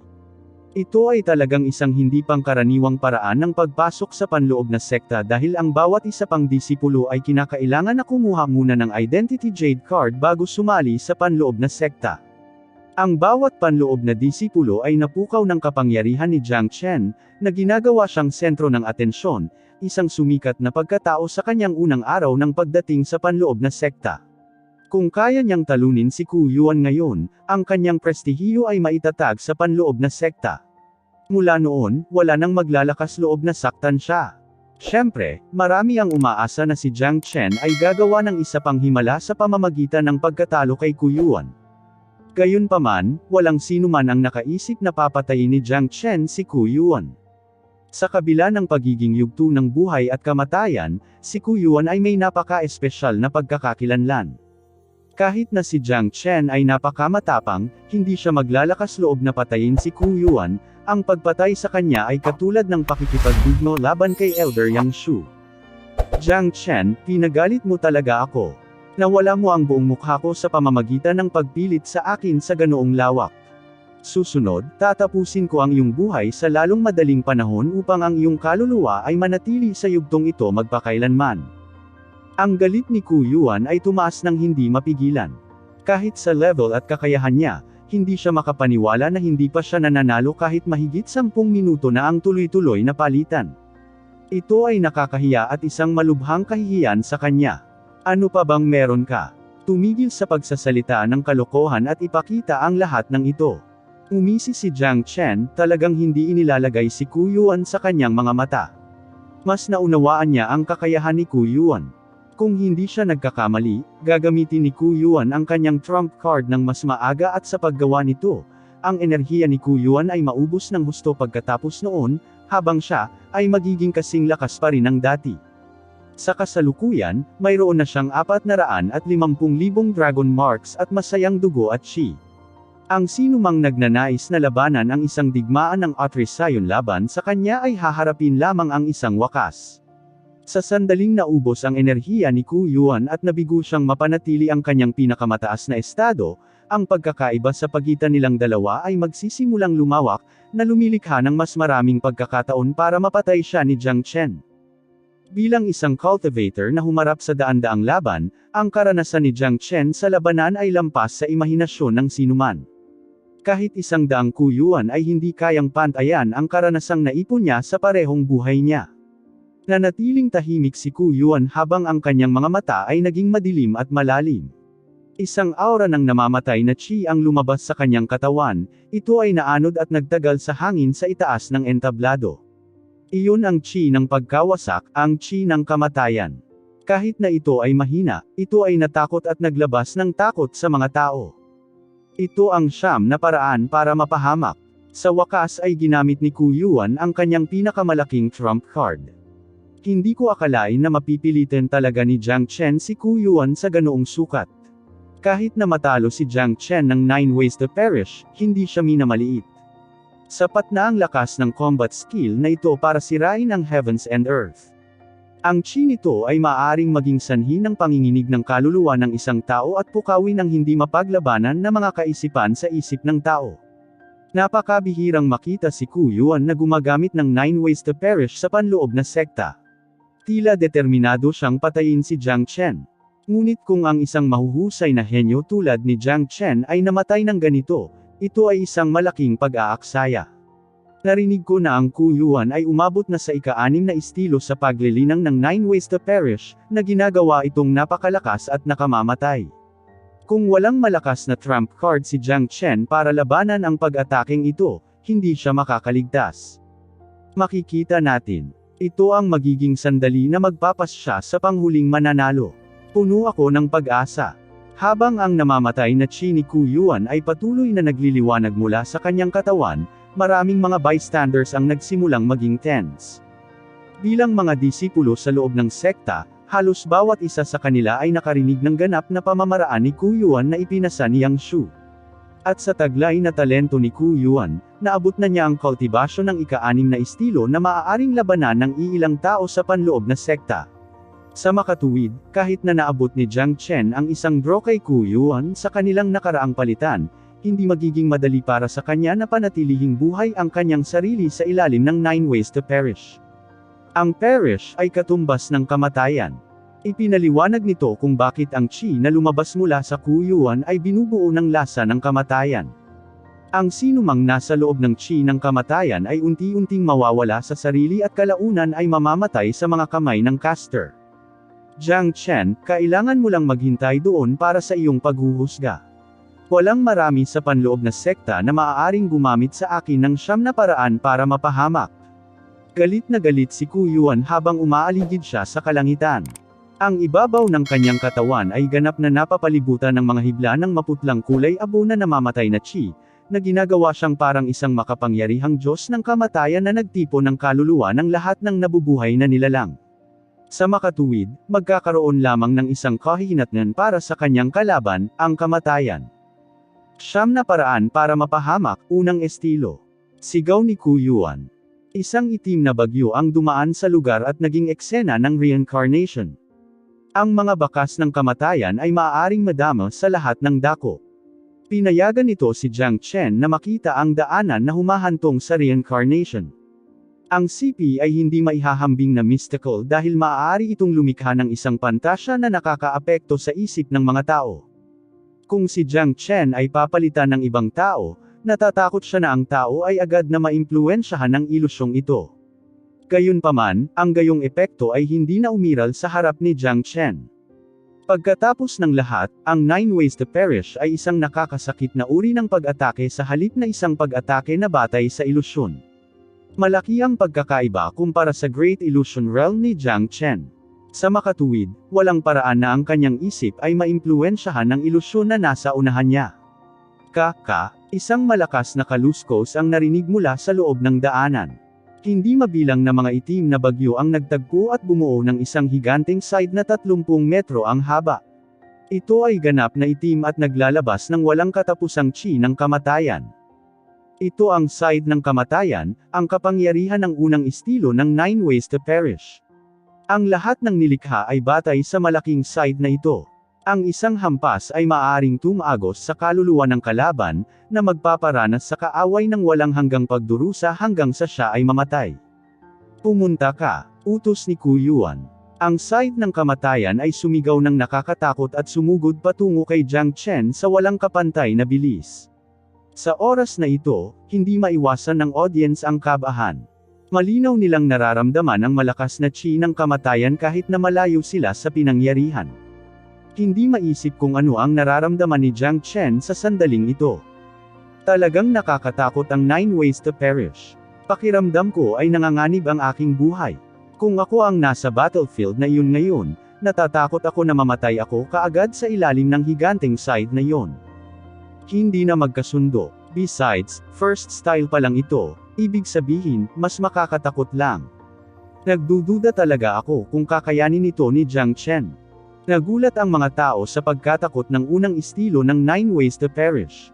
Ito ay talagang isang hindi pangkaraniwang paraan ng pagpasok sa panloob na sekta dahil ang bawat isa pang disipulo ay kinakailangan na kumuha muna ng Identity Jade Card bago sumali sa panloob na sekta. Ang bawat panloob na disipulo ay napukaw ng kapangyarihan ni Jiang Chen, na ginagawa siyang sentro ng atensyon, isang sumikat na pagkatao sa kanyang unang araw ng pagdating sa panloob na sekta. Kung kaya niyang talunin si Ku Yuan ngayon, ang kanyang prestihiyo ay maitatag sa panloob na sekta. Mula noon, wala nang maglalakas loob na saktan siya. Siyempre, marami ang umaasa na si Jiang Chen ay gagawa ng isa pang himala sa pamamagitan ng pagkatalo kay Ku Yuan. Gayunpaman, walang sino man ang nakaisip na papatayin ni Jiang Chen si Ku Yuan. Sa kabila ng pagiging yugto ng buhay at kamatayan, si Ku Yuan ay may napaka-espesyal na pagkakakilanlan. Kahit na si Jiang Chen ay napakamatapang, hindi siya maglalakas loob na patayin si Ku Yuan. Ang pagpatay sa kanya ay katulad ng pakikipagdigma laban kay Elder Yang Shu. Jiang Chen, pinagalit mo talaga ako. Nawala mo ang buong mukha ko sa pamamagitan ng pagpilit sa akin sa ganoong lawak. Susunod, tatapusin ko ang iyong buhay sa lalong madaling panahon upang ang iyong kaluluwa ay manatili sa yugtong ito magpakailanman. Ang galit ni Ku Yuan ay tumaas ng hindi mapigilan. Kahit sa level at kakayahan niya, hindi siya makapaniwala na hindi pa siya nananalo kahit mahigit 10 minuto na ang tuloy-tuloy na palitan. Ito ay nakakahiya at isang malubhang kahihiyan sa kanya. Ano pa bang meron ka? Tumigil sa pagsasalita ng kalokohan at ipakita ang lahat ng ito. Umisi si Jiang Chen, talagang hindi inilalagay si Ku Yuan sa kanyang mga mata. Mas naunawaan niya ang kakayahan ni Ku Yuan. Kung hindi siya nagkakamali, gagamitin ni Ku Yuan ang kanyang trump card ng mas maaga at sa paggawa nito, ang enerhiya ni Ku Yuan ay maubos ng husto pagkatapos noon, habang siya, ay magiging kasing lakas pa rin ng dati. Sa kasalukuyan, mayroon na siyang 450,000 dragon marks at masayang dugo at chi. Ang sinumang nagnanais na labanan ang isang digmaan ng Atrisayon laban sa kanya ay haharapin lamang ang isang wakas. Sa sandaling naubos ang enerhiya ni Ku Yuan at nabigo siyang mapanatili ang kanyang pinakamataas na estado, ang pagkakaiba sa pagitan nilang dalawa ay magsisimulang lumawak, na lumilikha ng mas maraming pagkakataon para mapatay siya ni Jiang Chen. Bilang isang cultivator na humarap sa daan-daang laban, ang karanasan ni Jiang Chen sa labanan ay lampas sa imahinasyon ng sinuman. Kahit 100 Ku Yuan ay hindi kayang pantayan ang karanasang naipon niya sa parehong buhay niya. Nanatiling tahimik si Ku Yuan habang ang kanyang mga mata ay naging madilim at malalim. Isang aura ng namamatay na chi ang lumabas sa kanyang katawan, ito ay naanod at nagtagal sa hangin sa itaas ng entablado. Iyon ang chi ng pagkawasak, ang chi ng kamatayan. Kahit na ito ay mahina, ito ay natakot at naglabas ng takot sa mga tao. Ito ang siyam na paraan para mapahamak. Sa wakas ay ginamit ni Ku Yuan ang kanyang pinakamalaking trump card. Hindi ko akalain na mapipilitin talaga ni Jiang Chen si Ku Yuan sa ganoong sukat. Kahit na matalo si Jiang Chen ng 9 ways to perish, hindi siya minamaliit. Sapat na ang lakas ng combat skill na ito para sirain ang heavens and earth. Ang chi nito ay maaaring maging sanhi ng panginginig ng kaluluwa ng isang tao at pukawin ang hindi mapaglabanan na mga kaisipan sa isip ng tao. Napakabihirang makita si Ku Yuan na gumagamit ng 9 ways to perish sa panloob na sekta. Tila determinado siyang patayin si Jiang Chen. Ngunit kung ang isang mahuhusay na henyo tulad ni Jiang Chen ay namatay ng ganito, ito ay isang malaking pag-aaksaya. Narinig ko na ang Ku Yuan ay umabot na sa ika-6 na estilo sa paglilinang ng 9 ways to perish, na ginagawa itong napakalakas at nakamamatay. Kung walang malakas na trump card si Jiang Chen para labanan ang pag-ataking ito, hindi siya makakaligtas. Makikita natin. Ito ang magiging sandali na magpapasya sa panghuling mananalo. Puno ako ng pag-asa. Habang ang namamatay na chi ni Ku Yuan ay patuloy na nagliliwanag mula sa kanyang katawan, maraming mga bystanders ang nagsimulang maging tense. Bilang mga disipulo sa loob ng sekta, halos bawat isa sa kanila ay nakarinig ng ganap na pamamaraan ni Ku Yuan na ipinasa ni Yang Shu. At sa taglay na talento ni Ku Yuan, naabot na niya ang kultibasyon ng ika-6 na estilo na maaaring labanan ng iilang tao sa panloob na sekta. Sa makatuwid, kahit na naabot ni Jiang Chen ang isang draw kay Ku Yuan sa kanilang nakaraang palitan, hindi magiging madali para sa kanya na panatilihing buhay ang kanyang sarili sa ilalim ng 9 ways to perish. Ang perish ay katumbas ng kamatayan. Ipinaliwanag nito kung bakit ang chi na lumabas mula sa Ku Yuan ay binubuo ng lasa ng kamatayan. Ang sinumang nasa loob ng chi ng kamatayan ay unti-unting mawawala sa sarili at kalaunan ay mamamatay sa mga kamay ng caster. Jiang Chen, kailangan mo lang maghintay doon para sa iyong paghuhusga. Walang marami sa panloob na sekta na maaaring gumamit sa akin ng 9 na paraan para mapahamak. Galit na galit si Ku Yuan habang umaaligid siya sa kalangitan. Ang ibabaw ng kanyang katawan ay ganap na napapalibutan ng mga hibla ng maputlang kulay abo na namamatay na chi, na ginagawa siyang parang isang makapangyarihang Diyos ng kamatayan na nagtipo ng kaluluwa ng lahat ng nabubuhay na nilalang. Sa makatuwid, magkakaroon lamang ng isang kahihinatnan para sa kanyang kalaban, ang kamatayan. Siyam na paraan para mapahamak, unang estilo. Sigaw ni Ku Yuan. Isang itim na bagyo ang dumaan sa lugar at naging eksena ng reincarnation. Ang mga bakas ng kamatayan ay maaaring madama sa lahat ng dako. Pinayagan nito si Jiang Chen na makita ang daanan na humahantong sa reincarnation. Ang sipi ay hindi maihahambing na mystical dahil maaari itong lumikha ng isang pantasya na nakakaapekto sa isip ng mga tao. Kung si Jiang Chen ay papalitan ng ibang tao, natatakot siya na ang tao ay agad na maimpluwensyahan ng ilusyong ito. Gayunpaman, ang gayong epekto ay hindi na umiral sa harap ni Jiang Chen. Pagkatapos ng lahat, ang 9 Ways to Perish ay isang nakakasakit na uri ng pag-atake sa halip na isang pag-atake na batay sa ilusyon. Malaki ang pagkakaiba kumpara sa Great Illusion Realm ni Jiang Chen. Sa makatuwid, walang paraan na ang kanyang isip ay maimpluwensyahan ng ilusyon na nasa unahan niya. Isang malakas na kaluskos ang narinig mula sa loob ng daanan. Hindi mabilang na mga itim na bagyo ang nagtagpo at bumuo ng isang higanteng side na 30 metro ang haba. Ito ay ganap na itim at naglalabas ng walang katapusang chi ng kamatayan. Ito ang side ng kamatayan, ang kapangyarihan ng unang estilo ng 9 Ways to Perish. Ang lahat ng nilikha ay batay sa malaking side na ito. Ang isang hampas ay maaaring tumagos sa kaluluwa ng kalaban, na magpaparanas sa kaaway ng walang hanggang pagdurusa hanggang sa siya ay mamatay. Pumunta ka, utos ni Ku Yuan. Ang side ng kamatayan ay sumigaw ng nakakatakot at sumugod patungo kay Jiang Chen sa walang kapantay na bilis. Sa oras na ito, hindi maiwasan ng audience ang kabahan. Malinaw nilang nararamdaman ang malakas na chi ng kamatayan kahit na malayo sila sa pinangyarihan. Hindi maisip kung ano ang nararamdaman ni Jiang Chen sa sandaling ito. Talagang nakakatakot ang 9 Ways to Perish. Pakiramdam ko ay nanganganib ang aking buhay. Kung ako ang nasa battlefield na iyon ngayon, natatakot ako na mamatay ako kaagad sa ilalim ng higanteng side na iyon. Hindi na magkasundo. Besides, first style pa lang ito, ibig sabihin, mas makakatakot lang. Nagdududa talaga ako kung kakayanin ito ni Jiang Chen. Nagulat ang mga tao sa pagkatakot ng unang estilo ng 9 Ways to Perish.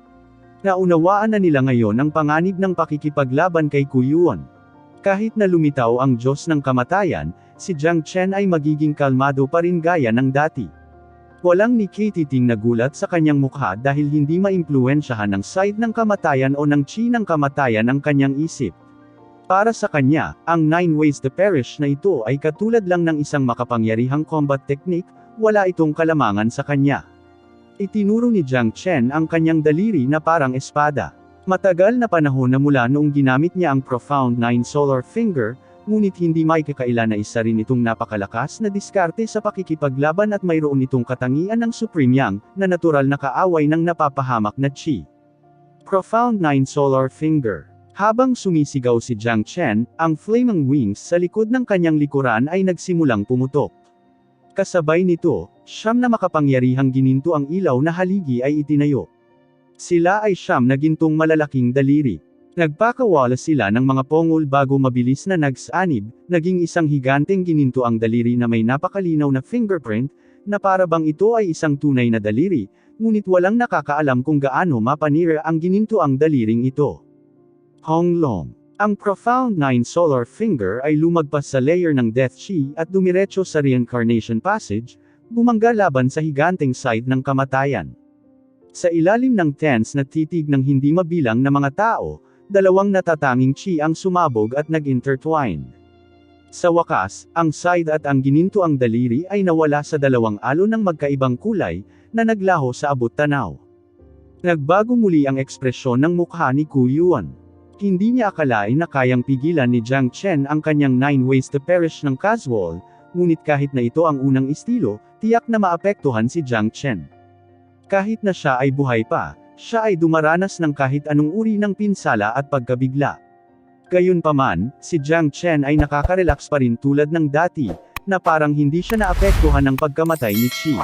Naunawaan na nila ngayon ang panganib ng pakikipaglaban kay Ku Yuan. Kahit na lumitaw ang Diyos ng kamatayan, si Jiang Chen ay magiging kalmado pa rin gaya ng dati. Walang nikititing na gulat sa kanyang mukha dahil hindi maimpluwensyahan ng side ng kamatayan o ng chi ng kamatayan ang kanyang isip. Para sa kanya, ang 9 Ways to Perish na ito ay katulad lang ng isang makapangyarihang combat technique, wala itong kalamangan sa kanya. Itinuro ni Jiang Chen ang kanyang daliri na parang espada. Matagal na panahon na mula noong ginamit niya ang Profound 9 Solar Finger, ngunit hindi may kakaila na isa rin itong napakalakas na diskarte sa pakikipaglaban at mayroon itong katangian ng Supreme Yang, na natural na kaaway ng napapahamak na chi. Profound 9 Solar Finger. Habang sumisigaw si Jiang Chen, ang flaming wings sa likod ng kanyang likuran ay nagsimulang pumutok. Kasabay nito, 9 na makapangyarihang gininto ang ilaw na haligi ay itinayo. Sila ay 9 na gintong malalaking daliri. Nagpakawala sila ng mga pongol bago mabilis na nagsanib, naging isang higanteng gininto ang daliri na may napakalinaw na fingerprint, na para bang ito ay isang tunay na daliri, ngunit walang nakakaalam kung gaano mapanira ang gininto ang daliring ito. Hong Long. Ang Profound 9 Solar Finger ay lumagpas sa layer ng Death Chi at dumiretso sa Reincarnation Passage, bumangga laban sa higanteng side ng kamatayan. Sa ilalim ng tense na titig ng hindi mabilang na mga tao, 2 natatanging chi ang sumabog at nag-intertwined. Sa wakas, ang side at ang gininto ang daliri ay nawala sa 2 alon ng magkaibang kulay, na naglaho sa abot tanaw. Nagbago muli ang ekspresyon ng mukha ni Ku Yuan. Hindi niya akalain na kayang pigilan ni Jiang Chen ang kanyang 9 Ways to Perish ng casual, ngunit kahit na ito ang unang estilo, tiyak na maapektuhan si Jiang Chen. Kahit na siya ay buhay pa, siya ay dumaranas ng kahit anong uri ng pinsala at pagkabigla. Gayunpaman, si Jiang Chen ay nakaka-relax pa rin tulad ng dati, na parang hindi siya naapektuhan ng pagkamatay ni Qi.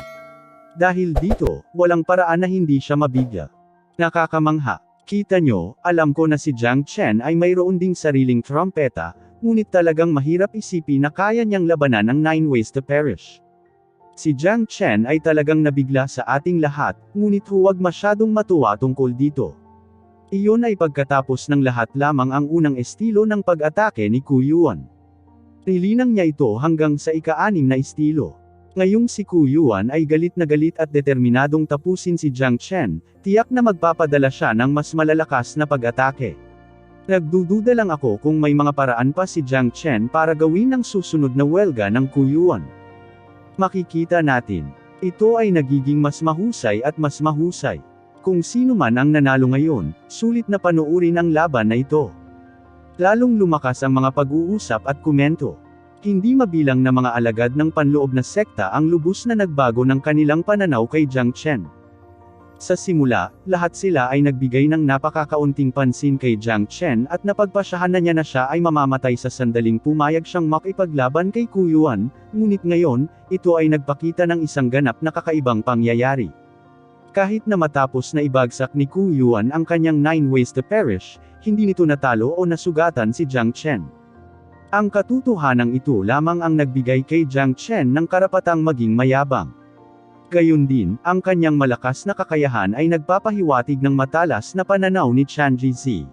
Dahil dito, walang paraan na hindi siya mabigla. Nakakamangha. Kita nyo, alam ko na si Jiang Chen ay mayroon ding sariling trompeta, ngunit talagang mahirap isipin na kaya niyang labanan ang 9 ways to perish. Si Jiang Chen ay talagang nabigla sa ating lahat, ngunit huwag masyadong matuwa tungkol dito. Iyon ay pagkatapos ng lahat lamang ang unang estilo ng pag-atake ni Ku Yuan. Nilinang niya ito hanggang sa ika-6 na estilo. Ngayong si Ku Yuan ay galit na galit at determinadong tapusin si Jiang Chen, tiyak na magpapadala siya ng mas malalakas na pag-atake. Nagdududa lang ako kung may mga paraan pa si Jiang Chen para gawin ang susunod na welga ng Ku Yuan. Makikita natin. Ito ay nagiging mas mahusay at mas mahusay. Kung sino man ang nanalo ngayon, sulit na panoorin ang laban na ito. Lalong lumakas ang mga pag-uusap at komento. Hindi mabilang na mga alagad ng panloob na sekta ang lubos na nagbago ng kanilang pananaw kay Jiang Chen. Sa simula, lahat sila ay nagbigay ng napakakaunting pansin kay Jiang Chen at napagpasyahan na siya ay mamamatay sa sandaling pumayag siyang makipaglaban kay Ku Yuan, ngunit ngayon, ito ay nagpakita ng isang ganap na kakaibang pangyayari. Kahit na matapos na ibagsak ni Ku Yuan ang kanyang 9 ways to perish, hindi nito natalo o nasugatan si Jiang Chen. Ang katotohanan ito lamang ang nagbigay kay Jiang Chen ng karapatang maging mayabang. Gayon din, ang kanyang malakas na kakayahan ay nagpapahiwatig ng matalas na pananaw ni Chen Jizi.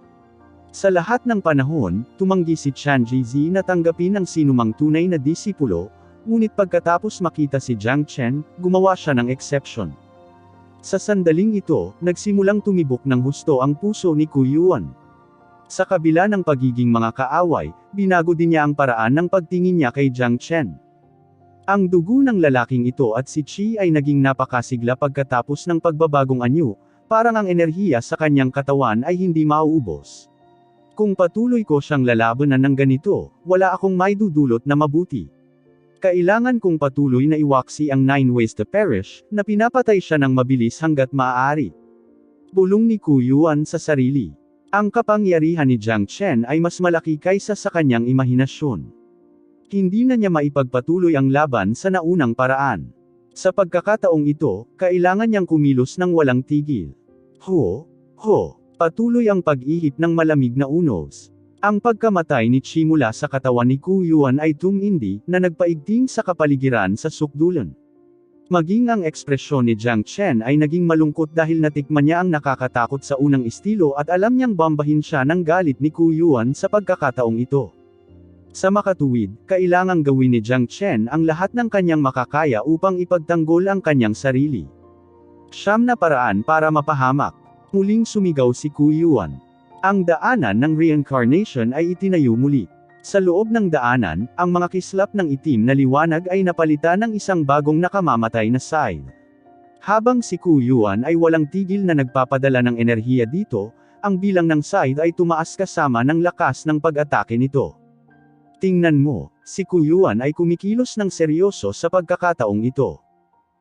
Sa lahat ng panahon, tumanggi si Chen Jizi na tanggapin ang sinumang tunay na disipulo, ngunit pagkatapos makita si Jiang Chen, gumawa siya ng exception. Sa sandaling ito, nagsimulang tumibok ng husto ang puso ni Ku Yuan. Sa kabila ng pagiging mga kaaway, binago din niya ang paraan ng pagtingin niya kay Jiang Chen. Ang dugo ng lalaking ito at si Qi ay naging napakasigla pagkatapos ng pagbabagong anyo, parang ang enerhiya sa kanyang katawan ay hindi mauubos. Kung patuloy ko siyang lalabanan ng ganito, wala akong maidudulot na mabuti. Kailangan kong patuloy na iwaksi ang 9 ways to perish, na pinapatay siya ng mabilis hanggat maaari. Bulong ni Ku Yuan sa sarili. Ang kapangyarihan ni Jiang Chen ay mas malaki kaysa sa kanyang imahinasyon. Hindi na niya maipagpatuloy ang laban sa naunang paraan. Sa pagkakataong ito, kailangan niyang kumilos ng walang tigil. Patuloy ang pag-ihip ng malamig na unos. Ang pagkamatay ni Qi mula sa katawan ni Ku Yuan ay tumindi, na nagpaigting sa kapaligiran sa sukdulan. Maging ang ekspresyon ni Jiang Chen ay naging malungkot dahil natikman niya ang nakakatakot sa unang estilo at alam niyang bambahin siya ng galit ni Ku Yuan sa pagkakataong ito. Sa makatuwid, kailangang gawin ni Jiang Chen ang lahat ng kanyang makakaya upang ipagtanggol ang kanyang sarili. Siyam na paraan para mapahamak. Muling sumigaw si Ku Yuan. Ang daanan ng reincarnation ay itinayo muli. Sa loob ng daanan, ang mga kislap ng itim na liwanag ay napalitan ng isang bagong nakamamatay na side. Habang si Ku Yuan ay walang tigil na nagpapadala ng enerhiya dito, ang bilang ng side ay tumaas kasama ng lakas ng pag-atake nito. Tingnan mo, si Ku Yuan ay kumikilos ng seryoso sa pagkakataong ito.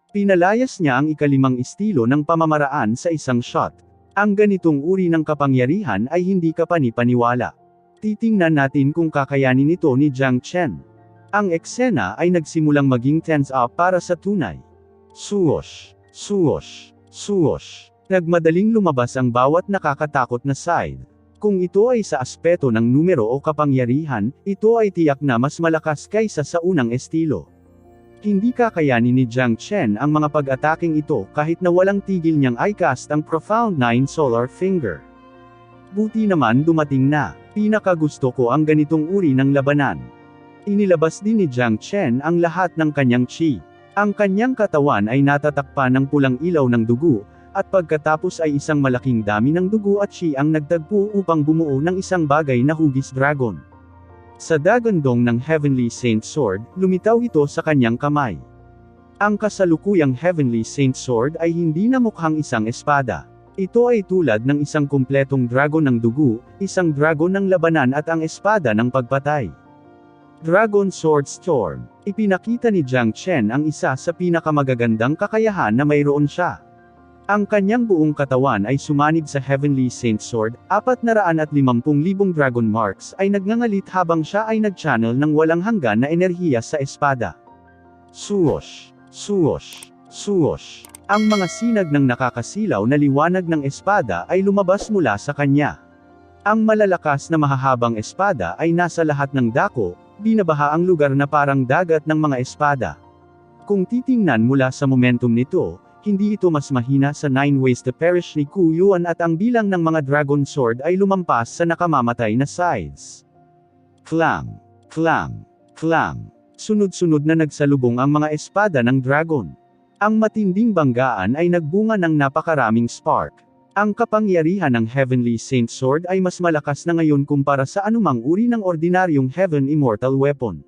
Pinalayas niya ang ika-5 estilo ng pamamaraan sa isang shot. Ang ganitong uri ng kapangyarihan ay hindi kapani-paniwala. Titingnan natin kung kakayanin ito ni Jiang Chen. Ang eksena ay nagsimulang maging tense up para sa tunay. Swoosh, swoosh, swoosh. Nagmadaling lumabas ang bawat nakakatakot na side. Kung ito ay sa aspeto ng numero o kapangyarihan, ito ay tiyak na mas malakas kaysa sa unang estilo. Hindi kakayanin ni Jiang Chen ang mga pag-ataking ito kahit na walang tigil niyang i-cast ang Profound 9 Solar Finger. Buti naman dumating na. Pinakagusto ko ang ganitong uri ng labanan. Inilabas din ni Jiang Chen ang lahat ng kanyang Qi. Ang kanyang katawan ay natatakpan ng pulang ilaw ng dugo, at pagkatapos ay isang malaking dami ng dugo at Qi ang nagtagpo upang bumuo ng isang bagay na hugis dragon. Sa dagandong ng Heavenly Saint Sword, lumitaw ito sa kanyang kamay. Ang kasalukuyang Heavenly Saint Sword ay hindi na mukhang isang espada. Ito ay tulad ng isang kumpletong dragon ng dugo, isang dragon ng labanan at ang espada ng pagpatay. Dragon Sword Storm. Ipinakita ni Jiang Chen ang isa sa pinakamagagandang kakayahan na mayroon siya. Ang kanyang buong katawan ay sumanib sa Heavenly Saint Sword, 450,000 dragon marks ay nagngangalit habang siya ay nag-channel ng walang hanggan na enerhiya sa espada. Suwosh, suwosh, suwosh. Ang mga sinag ng nakakasilaw na liwanag ng espada ay lumabas mula sa kanya. Ang malalakas na mahahabang espada ay nasa lahat ng dako, binabaha ang lugar na parang dagat ng mga espada. Kung titingnan mula sa momentum nito, hindi ito mas mahina sa 9 Ways to Perish ni Ku Yuan at ang bilang ng mga Dragon Sword ay lumampas sa nakamamatay na sides. Clang, clang, clang. Sunod-sunod na nagsalubong ang mga espada ng dragon. Ang matinding banggaan ay nagbunga ng napakaraming spark. Ang kapangyarihan ng Heavenly Saint Sword ay mas malakas na ngayon kumpara sa anumang uri ng ordinaryong Heaven Immortal Weapon.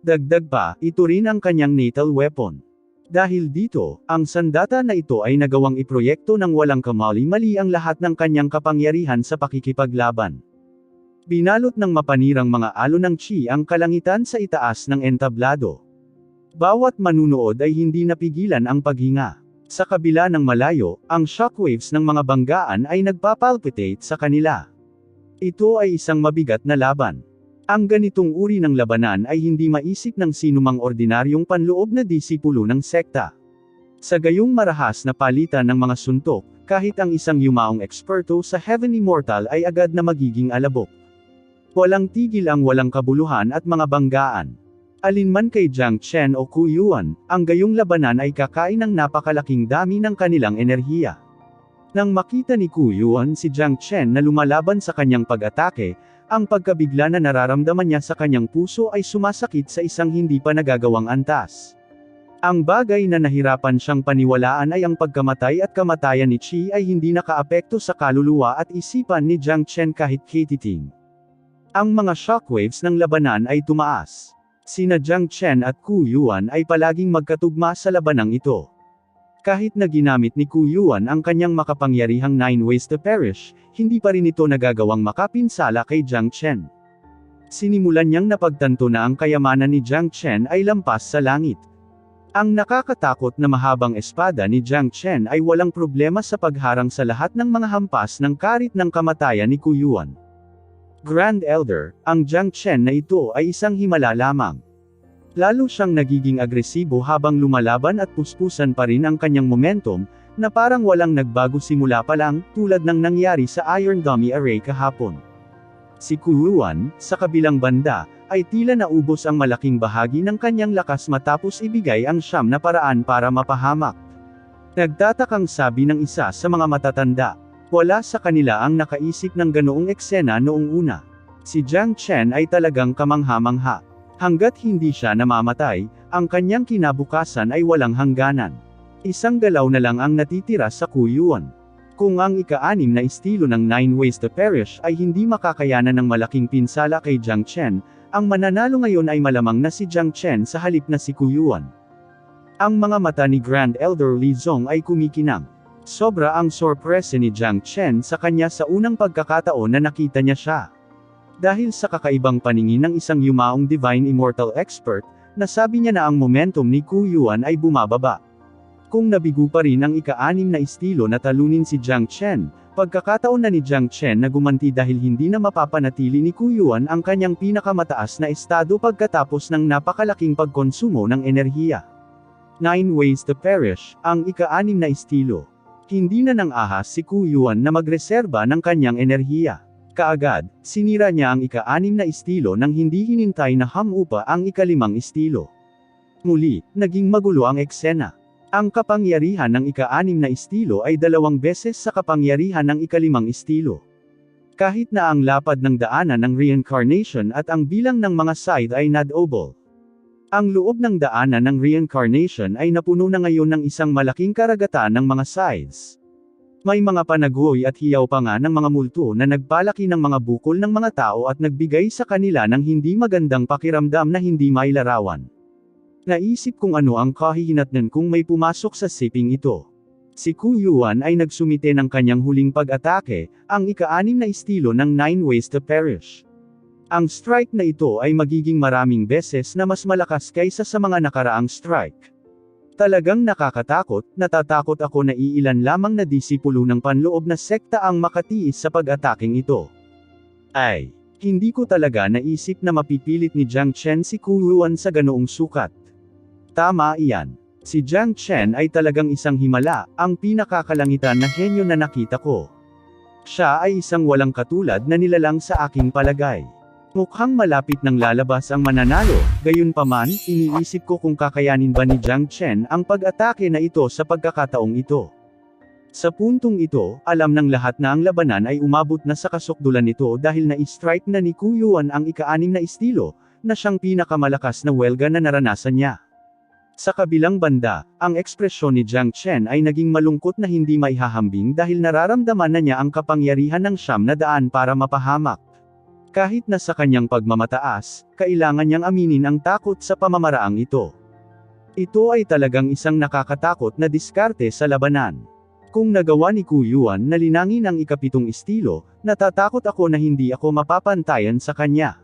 Dagdag pa, ito rin ang kanyang natal weapon. Dahil dito, ang sandata na ito ay nagawang iproyekto ng walang kamali-mali ang lahat ng kanyang kapangyarihan sa pakikipaglaban. Binalot ng mapanirang mga alon ng chi ang kalangitan sa itaas ng entablado. Bawat manunood ay hindi napigilan ang paghinga. Sa kabila ng malayo, ang shockwaves ng mga banggaan ay nagpapalpitate sa kanila. Ito ay isang mabigat na laban. Ang ganitong uri ng labanan ay hindi maisip ng sinumang ordinaryong panloob na disipulo ng sekta. Sa gayong marahas na palitan ng mga suntok, kahit ang isang yumaong eksperto sa Heaven Immortal ay agad na magiging alabok. Walang tigil ang walang kabuluhan at mga banggaan. Alinman kay Jiang Chen o Ku Yuan, ang gayong labanan ay kakain ng napakalaking dami ng kanilang enerhiya. Nang makita ni Ku Yuan si Jiang Chen na lumalaban sa kanyang pag-atake, ang pagkabigla na nararamdaman niya sa kanyang puso ay sumasakit sa isang hindi pa nagagawang antas. Ang bagay na nahirapan siyang paniwalaan ay ang pagkamatay at kamatayan ni Qi ay hindi nakaapekto sa kaluluwa at isipan ni Jiang Chen kahit katiting. Ang mga shockwaves ng labanan ay tumaas. Sina Jiang Chen at Ku Yuan ay palaging magkatugma sa labanang ito. Kahit na ginamit ni Ku Yuan ang kanyang makapangyarihang 9 Ways to Perish, hindi pa rin ito nagagawang makapinsala kay Jiang Chen. Sinimulan niyang napagtanto na ang kayamanan ni Jiang Chen ay lampas sa langit. Ang nakakatakot na mahabang espada ni Jiang Chen ay walang problema sa pagharang sa lahat ng mga hampas ng karit ng kamatayan ni Ku Yuan. Grand Elder, ang Jiang Chen na ito ay isang himala lamang. Lalo siyang nagiging agresibo habang lumalaban at puspusan pa rin ang kanyang momentum, na parang walang nagbago simula pa lang, tulad ng nangyari sa Iron Dummy Array kahapon. Si Ku Yuan, sa kabilang banda, ay tila naubos ang malaking bahagi ng kanyang lakas matapos ibigay ang siyam na paraan para mapahamak. Nagtatakang sabi ng isa sa mga matatanda. Wala sa kanila ang nakaisip ng ganoong eksena noong una. Si Jiang Chen ay talagang kamangha-mangha. Hanggat hindi siya namamatay, ang kanyang kinabukasan ay walang hangganan. Isang galaw na lang ang natitira sa Ku Yuan. Kung ang ika-6 na estilo ng 9 Ways to Perish ay hindi makakayanan ng malaking pinsala kay Jiang Chen, ang mananalo ngayon ay malamang na si Jiang Chen sa halip na si Ku Yuan. Ang mga mata ni Grand Elder Li Zong ay kumikinang. Sobra ang sorpresa ni Jiang Chen sa kanya sa unang pagkakataon na nakita niya siya. Dahil sa kakaibang paningin ng isang yumaong Divine Immortal Expert, nasabi niya na ang momentum ni Ku Yuan ay bumababa. Kung nabigo pa rin ang ika-6 na estilo na talunin si Jiang Chen, pagkakataon na ni Jiang Chen na gumanti dahil hindi na mapapanatili ni Ku Yuan ang kanyang pinakamataas na estado pagkatapos ng napakalaking pagkonsumo ng enerhiya. 9 Ways to Perish, ang ika-6 na estilo. Hindi na nang ahas si Ku Yuan na magreserba ng kanyang enerhiya. Kaagad, sinira niya ang ika-6 na estilo nang hindi hinintay na hamupa ang ika-5 estilo. Muli, naging magulo ang eksena. Ang kapangyarihan ng ika-6 na estilo ay 2 beses sa kapangyarihan ng ika-5 estilo. Kahit na ang lapad ng daanan ng reincarnation at ang bilang ng mga side ay not-oble. Ang loob ng daanan ng reincarnation ay napuno na ngayon ng isang malaking karagatan ng mga sides. May mga panagoy at hiyaw pa nga ng mga multo na nagpalaki ng mga bukol ng mga tao at nagbigay sa kanila ng hindi magandang pakiramdam na hindi mailarawan. Naisip kung ano ang kahihinatnan kung may pumasok sa siping ito. Si Ku Yuan ay nagsumite ng kanyang huling pag-atake, ang ika-6 na estilo ng 9 Ways to Perish. Ang strike na ito ay magiging maraming beses na mas malakas kaysa sa mga nakaraang strike. Talagang nakakatakot, natatakot ako na iilan lamang na disipulo ng panloob na sekta ang makatiis sa pag-ataking ito. Ay, hindi ko talaga naisip na mapipilit ni Jiang Chen si Ku Yuan sa ganoong sukat. Tama iyan. Si Jiang Chen ay talagang isang himala, ang pinakakalangitan na henyo na nakita ko. Siya ay isang walang katulad na nilalang sa aking palagay. Mukhang malapit nang lalabas ang mananalo, gayunpaman, iniisip ko kung kakayanin ba ni Jiang Chen ang pag-atake na ito sa pagkakataong ito. Sa puntong ito, alam ng lahat na ang labanan ay umabot na sa kasukdulan nito dahil na-strike na ni Ku Yuan ang ika-6 na estilo, na siyang pinakamalakas na welga na naranasan niya. Sa kabilang banda, ang ekspresyon ni Jiang Chen ay naging malungkot na hindi maihahambing dahil nararamdaman na niya ang kapangyarihan ng 9 na daan para mapahamak. Kahit na sa kanyang pagmamataas, kailangan niyang aminin ang takot sa pamamaraang ito. Ito ay talagang isang nakakatakot na diskarte sa labanan. Kung nagawa ni Ku Yuan na linangin ang ika-7 estilo, natatakot ako na hindi ako mapapantayan sa kanya.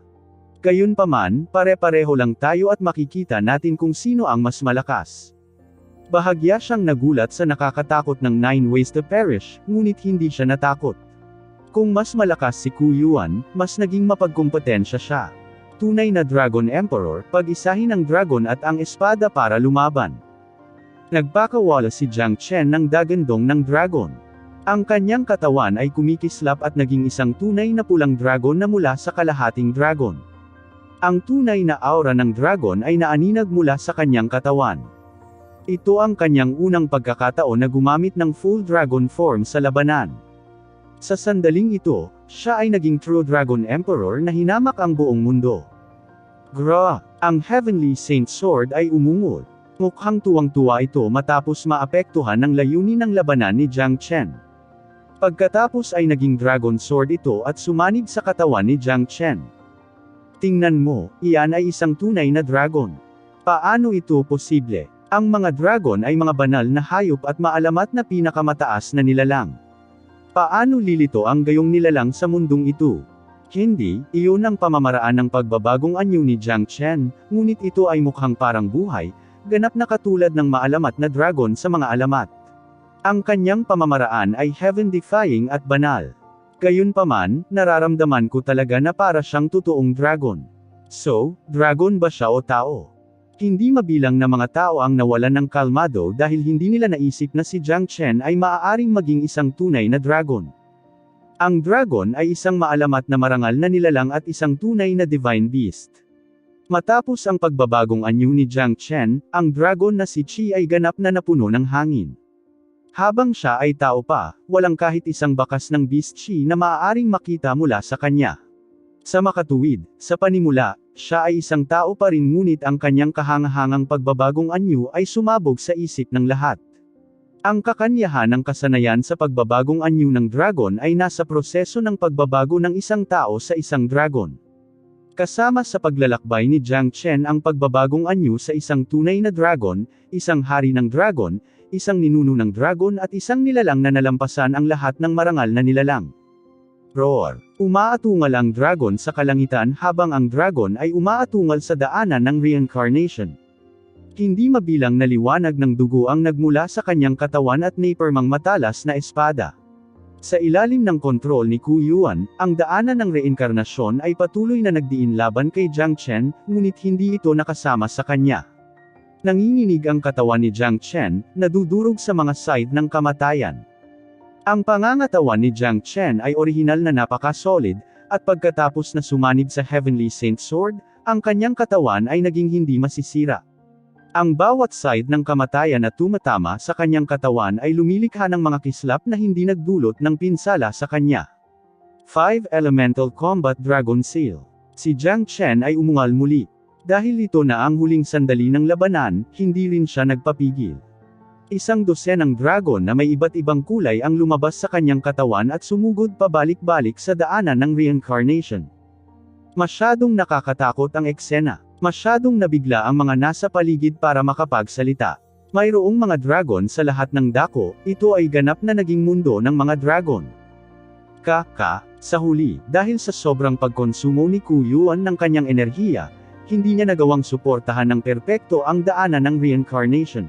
Gayunpaman, pare-pareho lang tayo at makikita natin kung sino ang mas malakas. Bahagya siyang nagulat sa nakakatakot ng 9 Ways to Perish, ngunit hindi siya natakot. Kung mas malakas si Ku Yuan, mas naging mapagkumpetensya siya. Tunay na Dragon Emperor, pag-isahin ang dragon at ang espada para lumaban. Nagpakawala si Jiang Chen ng dagandong ng dragon. Ang kanyang katawan ay kumikislap at naging isang tunay na pulang dragon na mula sa kalahating dragon. Ang tunay na aura ng dragon ay naaninag mula sa kanyang katawan. Ito ang kanyang unang pagkakataon na gumamit ng full dragon form sa labanan. Sa sandaling ito, siya ay naging True Dragon Emperor na hinamak ang buong mundo. Ang Heavenly Saint Sword ay umungol. Mukhang tuwang-tuwa ito matapos maapektuhan ng layunin ng labanan ni Jiang Chen. Pagkatapos ay naging Dragon Sword ito at sumanib sa katawan ni Jiang Chen. Tingnan mo, iyan ay isang tunay na dragon. Paano ito posible? Ang mga dragon ay mga banal na hayop at maalamat na pinakamataas na nilalang. Paano lilito ang gayong nilalang sa mundong ito? Hindi, iyon ang pamamaraan ng pagbabagong anyo ni Jiang Chen, ngunit ito ay mukhang parang buhay, ganap na katulad ng maalamat na dragon sa mga alamat. Ang kanyang pamamaraan ay heaven-defying at banal. Gayunpaman, nararamdaman ko talaga na para siyang totoong dragon. So, dragon ba siya o tao? Hindi mabilang na mga tao ang nawalan ng kalmado dahil hindi nila naisip na si Jiang Chen ay maaaring maging isang tunay na dragon. Ang dragon ay isang maalamat na marangal na nilalang at isang tunay na divine beast. Matapos ang pagbabagong anyo ni Jiang Chen, ang dragon na si Qi ay ganap na napuno ng hangin. Habang siya ay tao pa, walang kahit isang bakas ng beast Qi na maaaring makita mula sa kanya. Sa makatuwid, sa panimula, siya ay isang tao pa rin ngunit ang kanyang kahangahangang pagbabagong anyo ay sumabog sa isip ng lahat. Ang kakanyahan ng kasanayan sa pagbabagong anyo ng dragon ay nasa proseso ng pagbabago ng isang tao sa isang dragon. Kasama sa paglalakbay ni Jiang Chen ang pagbabagong anyo sa isang tunay na dragon, isang hari ng dragon, isang ninuno ng dragon at isang nilalang na nalampasan ang lahat ng marangal na nilalang. Roar. Umaatungal ang dragon sa kalangitan habang ang dragon ay umaatungal sa daanan ng reincarnation. Hindi mabilang na liwanag ng dugo ang nagmula sa kanyang katawan at napermang matalas na espada. Sa ilalim ng kontrol ni Ku Yuan, ang daanan ng reinkarnasyon ay patuloy na nagdiin laban kay Jiang Chen, ngunit hindi ito nakasama sa kanya. Nanginginig ang katawan ni Jiang Chen, nadudurog sa mga side ng kamatayan. Ang pangangatawan ni Jiang Chen ay orihinal na napaka-solid, at pagkatapos na sumanib sa Heavenly Saint Sword, ang kanyang katawan ay naging hindi masisira. Ang bawat side ng kamatayan na tumatama sa kanyang katawan ay lumilikha ng mga kislap na hindi nagdulot ng pinsala sa kanya. 5 Elemental Combat Dragon Seal. Si Jiang Chen ay umungal muli. Dahil ito na ang huling sandali ng labanan, hindi rin siya nagpapigil. Isang dosenang dragon na may iba't ibang kulay ang lumabas sa kanyang katawan at sumugod pabalik-balik sa daanan ng reincarnation. Masyadong nakakatakot ang eksena. Masyadong nabigla ang mga nasa paligid para makapagsalita. Mayroong mga dragon sa lahat ng dako, ito ay ganap na naging mundo ng mga dragon. Sa huli, dahil sa sobrang pagkonsumo ni Ku Yuan ng kanyang enerhiya, hindi niya nagawang suportahan ng perpekto ang daanan ng reincarnation.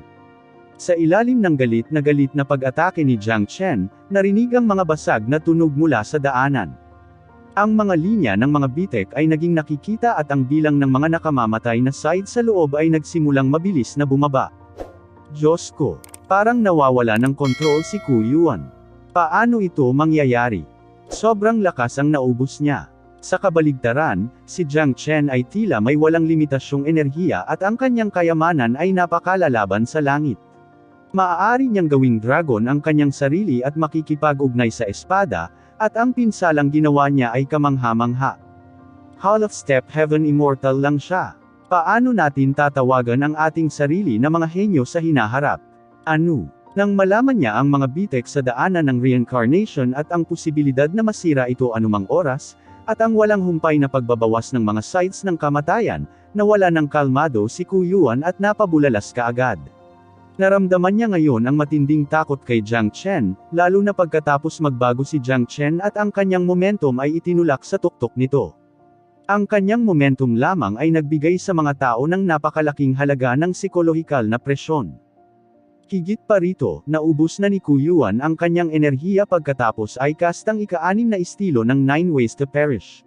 Sa ilalim ng galit na pag-atake ni Jiang Chen, narinig ang mga basag na tunog mula sa daanan. Ang mga linya ng mga bitek ay naging nakikita at ang bilang ng mga nakamamatay na side sa loob ay nagsimulang mabilis na bumaba. Diyos ko! Parang nawawala ng kontrol si Ku Yuan. Paano ito mangyayari? Sobrang lakas ang naubos niya. Sa kabaligtaran, si Jiang Chen ay tila may walang limitasyong enerhiya at ang kanyang kayamanan ay napakalalaban sa langit. Maaari niyang gawing dragon ang kanyang sarili at makikipag-ugnay sa espada, at ang pinsalang ginawa niya ay kamangha-mangha. Hall of Step Heaven Immortal lang siya. Paano natin tatawagan ang ating sarili na mga henyo sa hinaharap? Ano? Nang malaman niya ang mga bitek sa daanan ng reincarnation at ang posibilidad na masira ito anumang oras, at ang walang humpay na pagbabawas ng mga sites ng kamatayan, nawala ng kalmado si Ku Yuan at napabulalas kaagad. Naramdaman niya ngayon ang matinding takot kay Jiang Chen, lalo na pagkatapos magbago si Jiang Chen at ang kanyang momentum ay itinulak sa tuktok nito. Ang kanyang momentum lamang ay nagbigay sa mga tao ng napakalaking halaga ng psikolohikal na presyon. Higit pa rito, naubos na ni Ku Yuan ang kanyang enerhiya pagkatapos ay kastang ika-6 na estilo ng 9 Ways to Perish.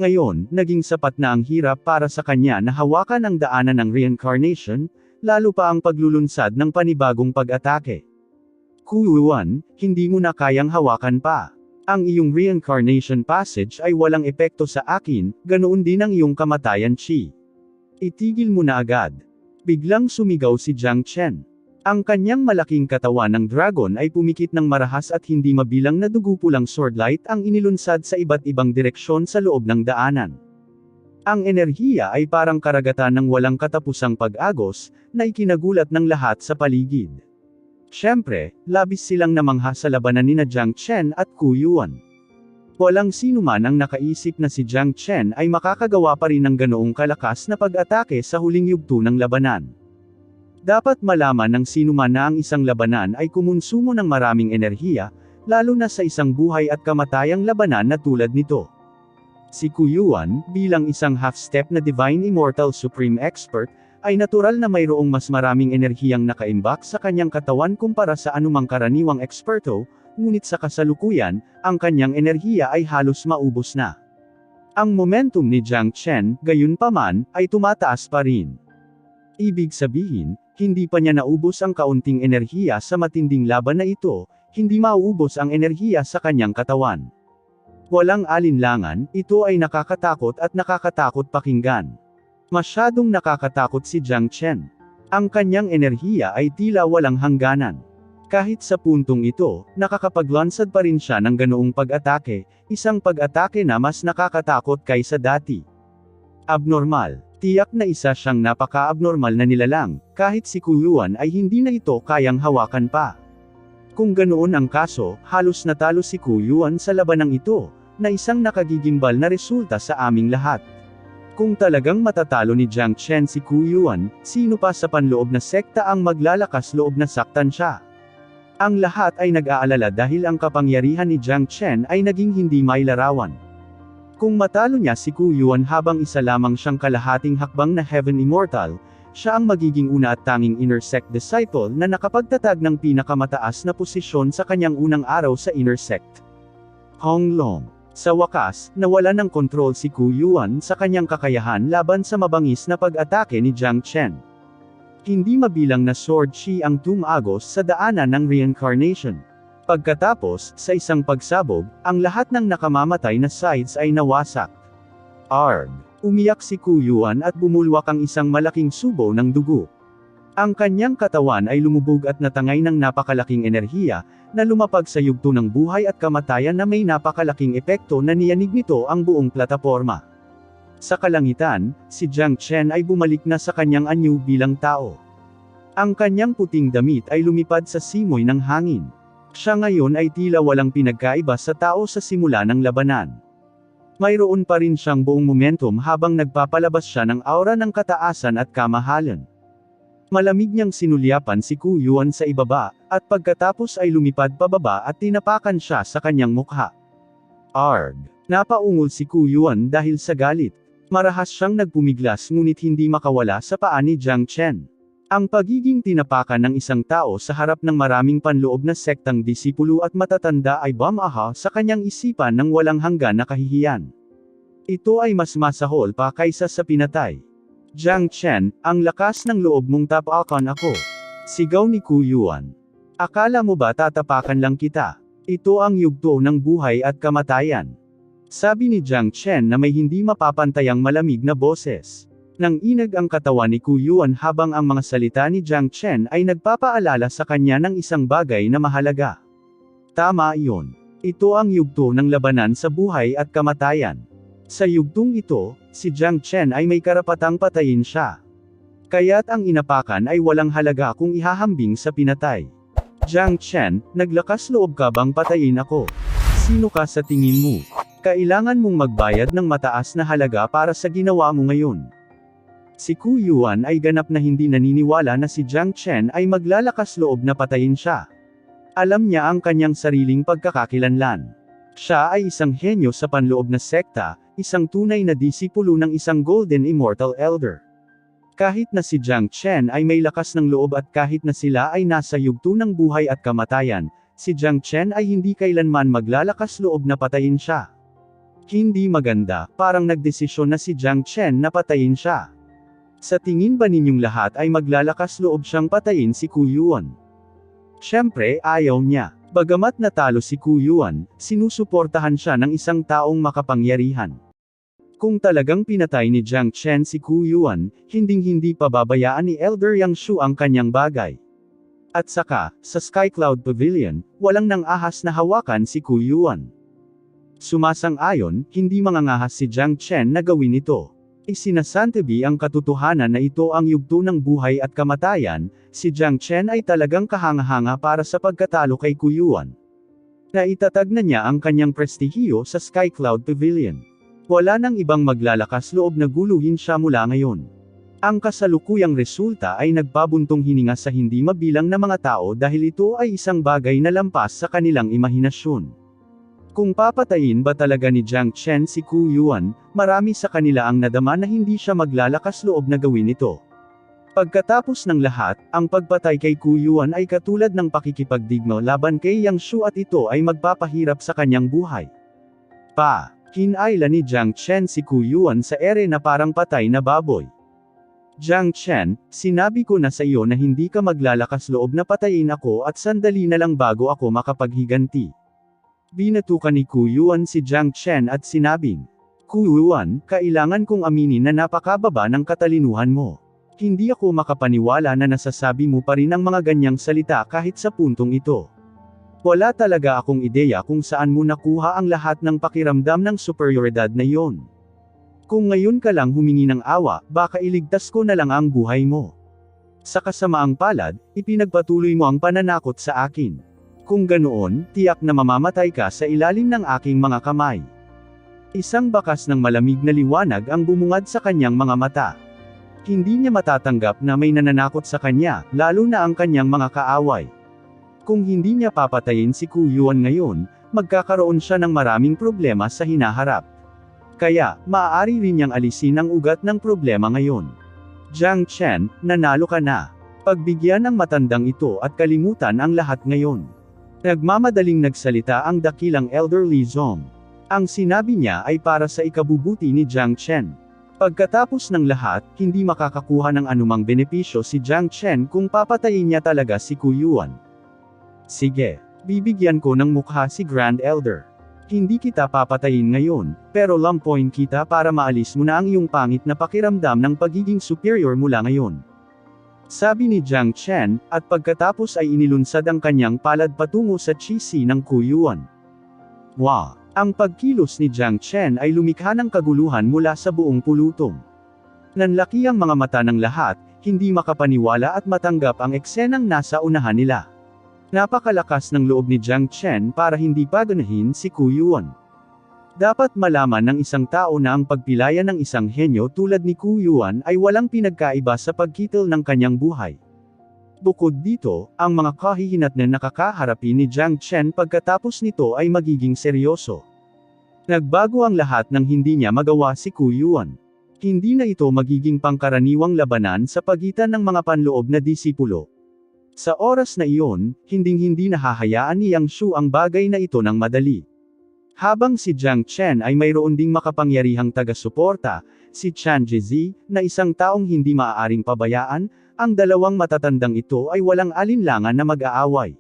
Ngayon, naging sapat na ang hirap para sa kanya na hawakan ang daanan ng reincarnation, lalo pa ang paglulunsad ng panibagong pag-atake. Ku Yuan, hindi mo na kayang hawakan pa. Ang iyong reincarnation passage ay walang epekto sa akin, ganoon din ang iyong kamatayan chi. Itigil mo na agad. Biglang sumigaw si Jiang Chen. Ang kanyang malaking katawan ng dragon ay pumikit ng marahas at hindi mabilang na dugupulang swordlight ang inilunsad sa iba't ibang direksyon sa loob ng daanan. Ang enerhiya ay parang karagatan ng walang katapusang pag-agos, na ikinagulat ng lahat sa paligid. Siyempre, labis silang namangha sa labanan ni Jiang Chen at Ku Yuan. Walang sinuman ang nakaisip na si Jiang Chen ay makakagawa pa rin ng ganoong kalakas na pag-atake sa huling yugto ng labanan. Dapat malaman ng sinuman na ang isang labanan ay kumonsumo ng maraming enerhiya, lalo na sa isang buhay at kamatayang labanan na tulad nito. Si Ku Yuan, bilang isang half-step na Divine Immortal Supreme Expert, ay natural na mayroong mas maraming enerhiyang nakaimbak sa kanyang katawan kumpara sa anumang karaniwang eksperto, ngunit sa kasalukuyan, ang kanyang enerhiya ay halos maubos na. Ang momentum ni Jiang Chen, gayunpaman, ay tumataas pa rin. Ibig sabihin, hindi pa niya naubos ang kaunting enerhiya sa matinding laban na ito, hindi mauubos ang enerhiya sa kanyang katawan. Walang alinlangan, ito ay nakakatakot at nakakatakot pakinggan. Masyadong nakakatakot si Jiang Chen. Ang kanyang enerhiya ay tila walang hangganan. Kahit sa puntong ito, nakakapaglansad pa rin siya ng ganoong pag-atake, isang pag-atake na mas nakakatakot kaysa dati. Abnormal. Tiyak na isa siyang napaka-abnormal na nilalang, kahit si Ku Yuan ay hindi na ito kayang hawakan pa. Kung ganoon ang kaso, halos natalo si Ku Yuan sa labanang ito, na isang nakagigimbal na resulta sa aming lahat. Kung talagang matatalo ni Jiang Chen si Ku Yuan, sino pa sa panloob na sekta ang maglalakas loob na saktan siya? Ang lahat ay nag-aalala dahil ang kapangyarihan ni Jiang Chen ay naging hindi mailarawan. Kung matalo niya si Ku Yuan habang isa lamang siyang kalahating hakbang na Heaven Immortal, siya ang magiging una at tanging inner sect disciple na nakapagtatag ng pinakamataas na posisyon sa kanyang unang araw sa inner sect. Hong Long. Sa wakas, nawala ng kontrol si Ku Yuan sa kanyang kakayahan laban sa mabangis na pag-atake ni Jiang Chen. Hindi mabilang na sword chi ang tumagos sa daanan ng reincarnation. Pagkatapos, sa isang pagsabog, ang lahat ng nakamamatay na sides ay nawasak. Arg! Umiyak si Ku Yuan at bumulwak ang isang malaking subo ng dugo. Ang kanyang katawan ay lumubog at natangay ng napakalaking enerhiya, na lumapag sa yugto ng buhay at kamatayan na may napakalaking epekto na niyanig nito ang buong plataporma. Sa kalangitan, si Jiang Chen ay bumalik na sa kanyang anyo bilang tao. Ang kanyang puting damit ay lumipad sa simoy ng hangin. Siya ngayon ay tila walang pinagkaiba sa tao sa simula ng labanan. Mayroon pa rin siyang buong momentum habang nagpapalabas siya ng aura ng kataasan at kamahalan. Malamig niyang sinulyapan si Ku Yuan sa ibaba, at pagkatapos ay lumipad pababa at tinapakan siya sa kanyang mukha. Arg! Napaungol si Ku Yuan dahil sa galit. Marahas siyang nagpumiglas ngunit hindi makawala sa paa ni Jiang Chen. Ang pagiging tinapakan ng isang tao sa harap ng maraming panloob na sektang disipulo at matatanda ay bumaha sa kanyang isipan ng walang hanggan na kahihiyan. Ito ay mas masahol pa kaysa sa pinatay. Jiang Chen, ang lakas ng loob mong tapakan ako. Sigaw ni Ku Yuan. Akala mo ba tatapakan lang kita? Ito ang yugto ng buhay at kamatayan. Sabi ni Jiang Chen na may hindi mapapantayang malamig na boses. Nang inag ang katawan ni Ku Yuan habang ang mga salita ni Jiang Chen ay nagpapaalala sa kanya ng isang bagay na mahalaga. Tama iyon. Ito ang yugto ng labanan sa buhay at kamatayan. Sa yugtong ito, si Jiang Chen ay may karapatang patayin siya. Kaya't ang inapakan ay walang halaga kung ihahambing sa pinatay. Jiang Chen, naglakas loob ka bang patayin ako? Sino ka sa tingin mo? Kailangan mong magbayad ng mataas na halaga para sa ginawa mo ngayon. Si Ku Yuan ay ganap na hindi naniniwala na si Jiang Chen ay maglalakas loob na patayin siya. Alam niya ang kanyang sariling pagkakakilanlan. Siya ay isang henyo sa panloob na sekta, isang tunay na disipulo ng isang Golden Immortal Elder. Kahit na si Jiang Chen ay may lakas ng loob at kahit na sila ay nasa yugto ng buhay at kamatayan, si Jiang Chen ay hindi kailanman maglalakas loob na patayin siya. Hindi maganda, parang nagdesisyon na si Jiang Chen na patayin siya. Sa tingin ba ninyong lahat ay maglalakas loob siyang patayin si Ku Yuan? Siyempre, ayaw niya. Bagamat natalo si Ku Yuan, sinusuportahan siya ng isang taong makapangyarihan. Kung talagang pinatay ni Jiang Chen si Ku Yuan, hinding-hindi pababayaan ni Elder Yang Shu ang kanyang bagay. At saka, sa Sky Cloud Pavilion, walang nang ahas na hawakan si Ku Yuan. Sumasang-ayon, hindi mangangahas si Jiang Chen na gawin ito. Isinasantabi ang katotohanan na ito ang yugto ng buhay at kamatayan, si Jiang Chen ay talagang kahanga-hanga para sa pagkatalo kay Ku Yuan. Naitatag na niya ang kanyang prestihiyo sa Sky Cloud Pavilion. Wala nang ibang maglalakas loob na guluhin siya mula ngayon. Ang kasalukuyang resulta ay nagpabuntong hininga sa hindi mabilang na mga tao dahil ito ay isang bagay na lampas sa kanilang imahinasyon. Kung papatayin ba talaga ni Jiang Chen si Ku Yuan, marami sa kanila ang nadama na hindi siya maglalakas loob na gawin ito. Pagkatapos ng lahat, ang pagpatay kay Ku Yuan ay katulad ng pakikipagdigma laban kay Yang Shu at ito ay magpapahirap sa kanyang buhay. Hinayla ni Jiang Chen si Ku Yuan sa ere na parang patay na baboy. Jiang Chen, sinabi ko na sa iyo na hindi ka maglalakas loob na patayin ako at sandali na lang bago ako makapaghiganti. Binatukan ni Ku Yuan si Jiang Chen at sinabing, Ku Yuan, kailangan kong aminin na napakababa ng katalinuhan mo. Hindi ako makapaniwala na nasasabi mo pa rin ang mga ganyang salita kahit sa puntong ito. Wala talaga akong ideya kung saan mo nakuha ang lahat ng pakiramdam ng superioridad na iyon. Kung ngayon ka lang humingi ng awa, baka iligtas ko na lang ang buhay mo. Sa kasamaang palad, ipinagpatuloy mo ang pananakot sa akin. Kung ganoon, tiyak na mamamatay ka sa ilalim ng aking mga kamay. Isang bakas ng malamig na liwanag ang bumungad sa kanyang mga mata. Hindi niya matatanggap na may nananakot sa kanya, lalo na ang kanyang mga kaaway. Kung hindi niya papatayin si Ku Yuan ngayon, magkakaroon siya ng maraming problema sa hinaharap. Kaya, maaari rin niyang alisin ang ugat ng problema ngayon. Jiang Chen, nanalo ka na. Pagbigyan ng matandang ito at kalimutan ang lahat ngayon. Nagmamadaling nagsalita ang dakilang Elder Li Zong. Ang sinabi niya ay para sa ikabubuti ni Jiang Chen. Pagkatapos ng lahat, hindi makakakuha ng anumang benepisyo si Jiang Chen kung papatayin niya talaga si Ku Yuan. Sige, bibigyan ko ng mukha si Grand Elder. Hindi kita papatayin ngayon, pero lampoin kita para maalis mo na ang iyong pangit na pakiramdam ng pagiging superior mula ngayon. Sabi ni Jiang Chen, at pagkatapos ay inilunsad ang kanyang palad patungo sa chisi ng Ku Yuan. Wow! Ang pagkilos ni Jiang Chen ay lumikha ng kaguluhan mula sa buong pulutong. Nanlaki ang mga mata ng lahat, hindi makapaniwala at matanggap ang eksenang nasa unahan nila. Napakalakas ng loob ni Jiang Chen para hindi paganahin si Ku Yuan. Dapat malaman ng isang tao na ang pagpilaya ng isang henyo tulad ni Ku Yuan ay walang pinagkaiba sa pagkitil ng kanyang buhay. Bukod dito, ang mga kahihinat na nakakaharapin ni Jiang Chen pagkatapos nito ay magiging seryoso. Nagbago ang lahat nang hindi niya magawa si Ku Yuan. Hindi na ito magiging pangkaraniwang labanan sa pagitan ng mga panloob na disipulo. Sa oras na iyon, hinding-hindi nahahayaan ni Yang Shu ang bagay na ito ng madali. Habang si Jiang Chen ay mayroon ding makapangyarihang taga-suporta, si Chen Jizi, na isang taong hindi maaaring pabayaan, ang dalawang matatandang ito ay walang alinlangan na mag-aaway.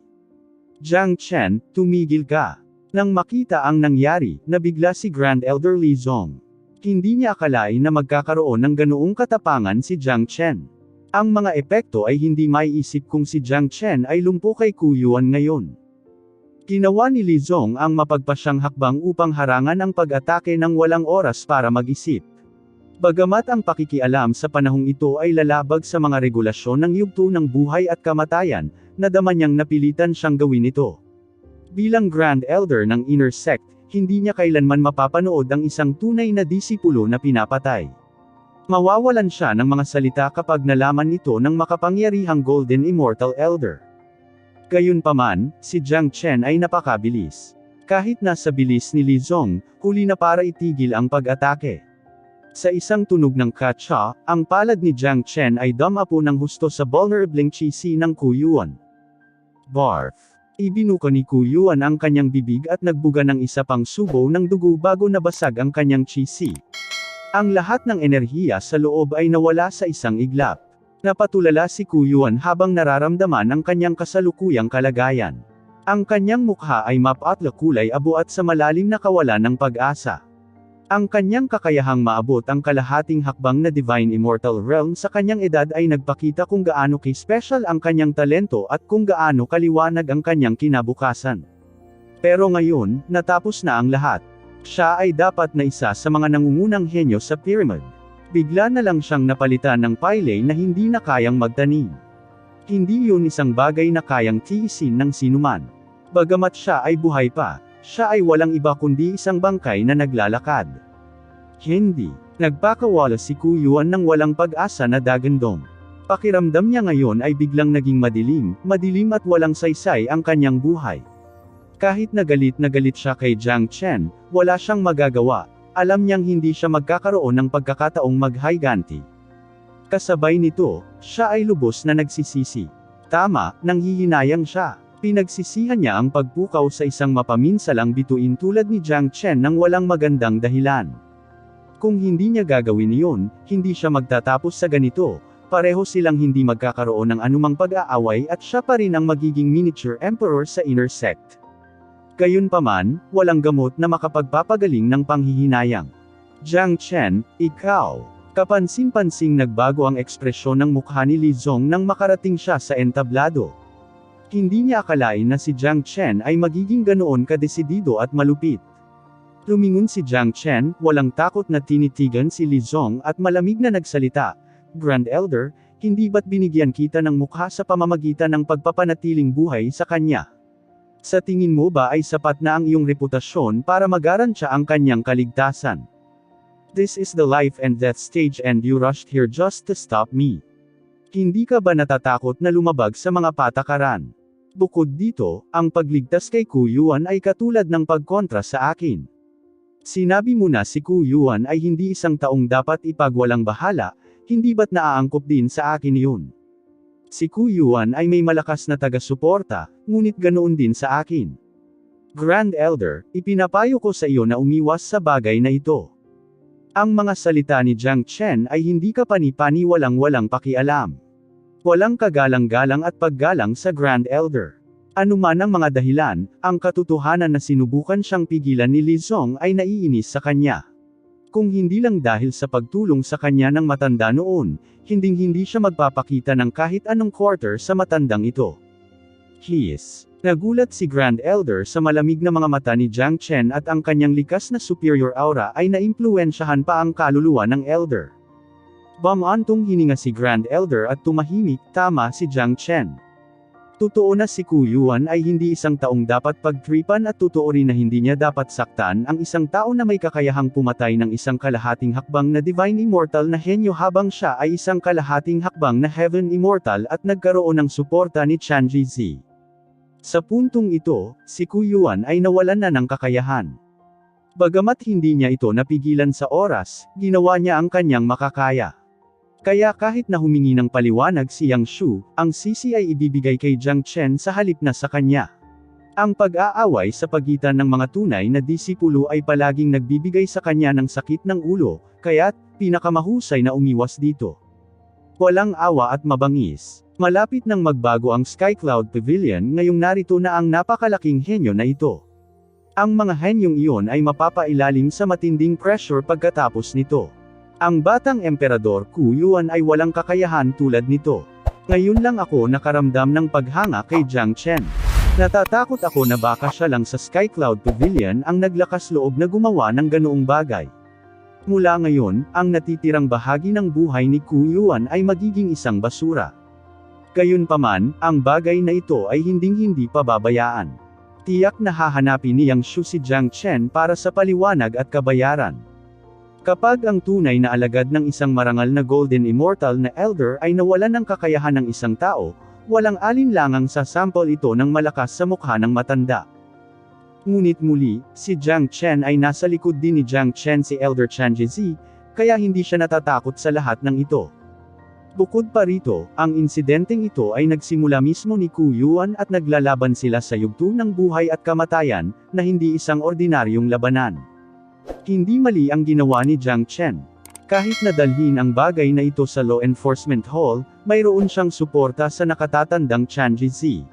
Jiang Chen, tumigil ka. Nang makita ang nangyari, nabigla si Grand Elder Li Zong. Hindi niya akalain na magkakaroon ng ganoong katapangan si Jiang Chen. Ang mga epekto ay hindi maiisip kung si Jiang Chen ay lumpo kay Ku Yuan ngayon. Ginawa ni Li Zong ang mapagpasyang hakbang upang harangan ang pag-atake ng walang oras para mag-isip. Bagamat ang pakikialam sa panahong ito ay lalabag sa mga regulasyon ng yugto ng buhay at kamatayan, nadama niyang napilitan siyang gawin ito. Bilang Grand Elder ng Inner Sect, hindi niya kailanman mapapanood ang isang tunay na disipulo na pinapatay. Mawawalan siya ng mga salita kapag nalaman ito ng makapangyarihang Golden Immortal Elder. Gayunpaman, si Jiang Chen ay napakabilis. Kahit nasa bilis ni Li Zong, huli na para itigil ang pag-atake. Sa isang tunog ng katsa, ang palad ni Jiang Chen ay dumapo ng husto sa vulnerable chi si ng Ku Yuan. Barf! Ibinuka ni Ku Yuan ang kanyang bibig at nagbuga ng isa pang subo ng dugo bago nabasag ang kanyang chi si. Ang lahat ng enerhiya sa loob ay nawala sa isang iglap. Napatulala si Ku Yuan habang nararamdaman ang kanyang kasalukuyang kalagayan. Ang kanyang mukha ay mapatla kulay abo at sa malalim na kawalan ng pag-asa. Ang kanyang kakayahang maabot ang kalahating hakbang na Divine Immortal Realm sa kanyang edad ay nagpakita kung gaano ka-special ang kanyang talento at kung gaano kaliwanag ang kanyang kinabukasan. Pero ngayon, natapos na ang lahat. Siya ay dapat na isa sa mga nangungunang henyo sa pyramid. Bigla na lang siyang napalitan ng Pylay na hindi na kayang magtanim. Hindi yun isang bagay na kayang tiisin ng sinuman. Bagamat siya ay buhay pa, siya ay walang iba kundi isang bangkay na naglalakad. Hindi. Nagpakawala si Ku Yuan ng walang pag-asa na dagandong. Pakiramdam niya ngayon ay biglang naging madilim at walang saysay ang kanyang buhay. Kahit na galit siya kay Jiang Chen, wala siyang magagawa. Alam niyang hindi siya magkakaroon ng pagkakataong maghiganti. Kasabay nito, siya ay lubos na nagsisisi. Tama, nanghihinayang siya. Pinagsisihan niya ang pagpukaw sa isang mapaminsalang bituin tulad ni Jiang Chen nang walang magandang dahilan. Kung hindi niya gagawin iyon, hindi siya magtatapos sa ganito, pareho silang hindi magkakaroon ng anumang pag-aaway at siya pa rin ang magiging miniature emperor sa Inner Sect. Gayunpaman, walang gamot na makapagpapagaling ng panghihinayang. Jiang Chen, ikaw. Kapansin-pansing nagbago ang ekspresyon ng mukha ni Li Zong nang makarating siya sa entablado. Hindi niya akalain na si Jiang Chen ay magiging ganoon kadesidido at malupit. Lumingon si Jiang Chen, walang takot na tinitigan si Li Zong at malamig na nagsalita, Grand Elder, hindi ba't binigyan kita ng mukha sa pamamagitan ng pagpapanatiling buhay sa kanya? Sa tingin mo ba ay sapat na ang iyong reputasyon para magarantiya ang kanyang kaligtasan? This is the life and death stage and you rushed here just to stop me. Hindi ka ba natatakot na lumabag sa mga patakaran? Bukod dito, ang pagligtas kay Ku Yuan ay katulad ng pagkontra sa akin. Sinabi mo na si Ku Yuan ay hindi isang taong dapat ipagwalang bahala, hindi ba't naaangkop din sa akin yun? Si Ku Yuan ay may malakas na taga-suporta, ngunit ganoon din sa akin. Grand Elder, ipinapayo ko sa iyo na umiwas sa bagay na ito. Ang mga salita ni Jiang Chen ay hindi kapani-pani walang pakialam. Walang kagalang-galang at paggalang sa Grand Elder. Anuman ang mga dahilan, ang katotohanan na sinubukan siyang pigilan ni Li Zong ay naiinis sa kanya. Kung hindi lang dahil sa pagtulong sa kanya ng matanda noon, hinding-hindi siya magpapakita ng kahit anong quarter sa matandang ito. Nagulat si Grand Elder sa malamig na mga mata ni Jiang Chen at ang kanyang likas na superior aura ay naimpluwensyahan pa ang kaluluwa ng Elder. Bamantong hininga si Grand Elder at tumahimik, tama si Jiang Chen. Totoo na si Ku Yuan ay hindi isang taong dapat pagtripan at totoo rin na hindi niya dapat saktan ang isang tao na may kakayahang pumatay ng isang kalahating hakbang na Divine Immortal na henyo habang siya ay isang kalahating hakbang na Heaven Immortal at nagkaroon ng suporta ni Chen Jizi. Sa puntong ito, si Ku Yuan ay nawalan na ng kakayahan. Bagamat hindi niya ito napigilan sa oras, ginawa niya ang kanyang makakaya. Kaya kahit na humingi ng paliwanag si Yang Shu, ang sisi ay ibibigay kay Jiang Chen sa halip na sa kanya. Ang pag-aaway sa pagitan ng mga tunay na disipulo ay palaging nagbibigay sa kanya ng sakit ng ulo, kaya't pinakamahusay na umiwas dito. Walang awa at mabangis. Malapit nang magbago ang Skycloud Pavilion ngayong narito na ang napakalaking henyo na ito. Ang mga henyong iyon ay mapapailalim sa matinding pressure pagkatapos nito. Ang batang emperador Ku Yuan ay walang kakayahan tulad nito. Ngayon lang ako nakaramdam ng paghanga kay Jiang Chen. Natatakot ako na baka siya lang sa Skycloud Pavilion ang naglakas loob na gumawa ng ganoong bagay. Mula ngayon, ang natitirang bahagi ng buhay ni Ku Yuan ay magiging isang basura. Gayunpaman, ang bagay na ito ay hinding-hindi pababayaan. Tiyak na hahanapin ni Yang Shu si Jiang Chen para sa paliwanag at kabayaran. Kapag ang tunay na alagad ng isang marangal na Golden Immortal na Elder ay nawalan ng kakayahan ng isang tao, walang alinlangang sasample ito ng malakas sa mukha ng matanda. Ngunit muli, si Jiang Chen ay nasa likod din ni Jiang Chen si Elder Chan Jizi, kaya hindi siya natatakot sa lahat ng ito. Bukod pa rito, ang insidenteng ito ay nagsimula mismo ni Ku Yuan at naglalaban sila sa yugto ng buhay at kamatayan, na hindi isang ordinaryong labanan. Hindi mali ang ginawa ni Jiang Chen. Kahit nadalhin ang bagay na ito sa Law Enforcement Hall, mayroon siyang suporta sa nakatatandang Chan Jizi.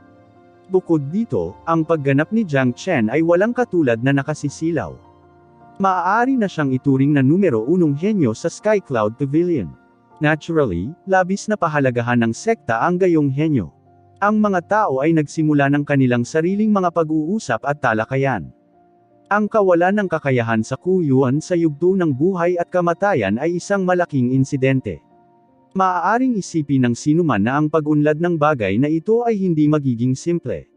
Bukod dito, ang pagganap ni Jiang Chen ay walang katulad na nakasisilaw. Maaari na siyang ituring na numero 1 henyo sa Skycloud Pavilion. Naturally, labis na pahalagahan ng sekta ang gayong henyo. Ang mga tao ay nagsimula ng kanilang sariling mga pag-uusap at talakayan. Ang kawalan ng kakayahan sa Ku Yuan sa yugto ng buhay at kamatayan ay isang malaking insidente. Maaaring isipin ng sinuman na ang pag-unlad ng bagay na ito ay hindi magiging simple.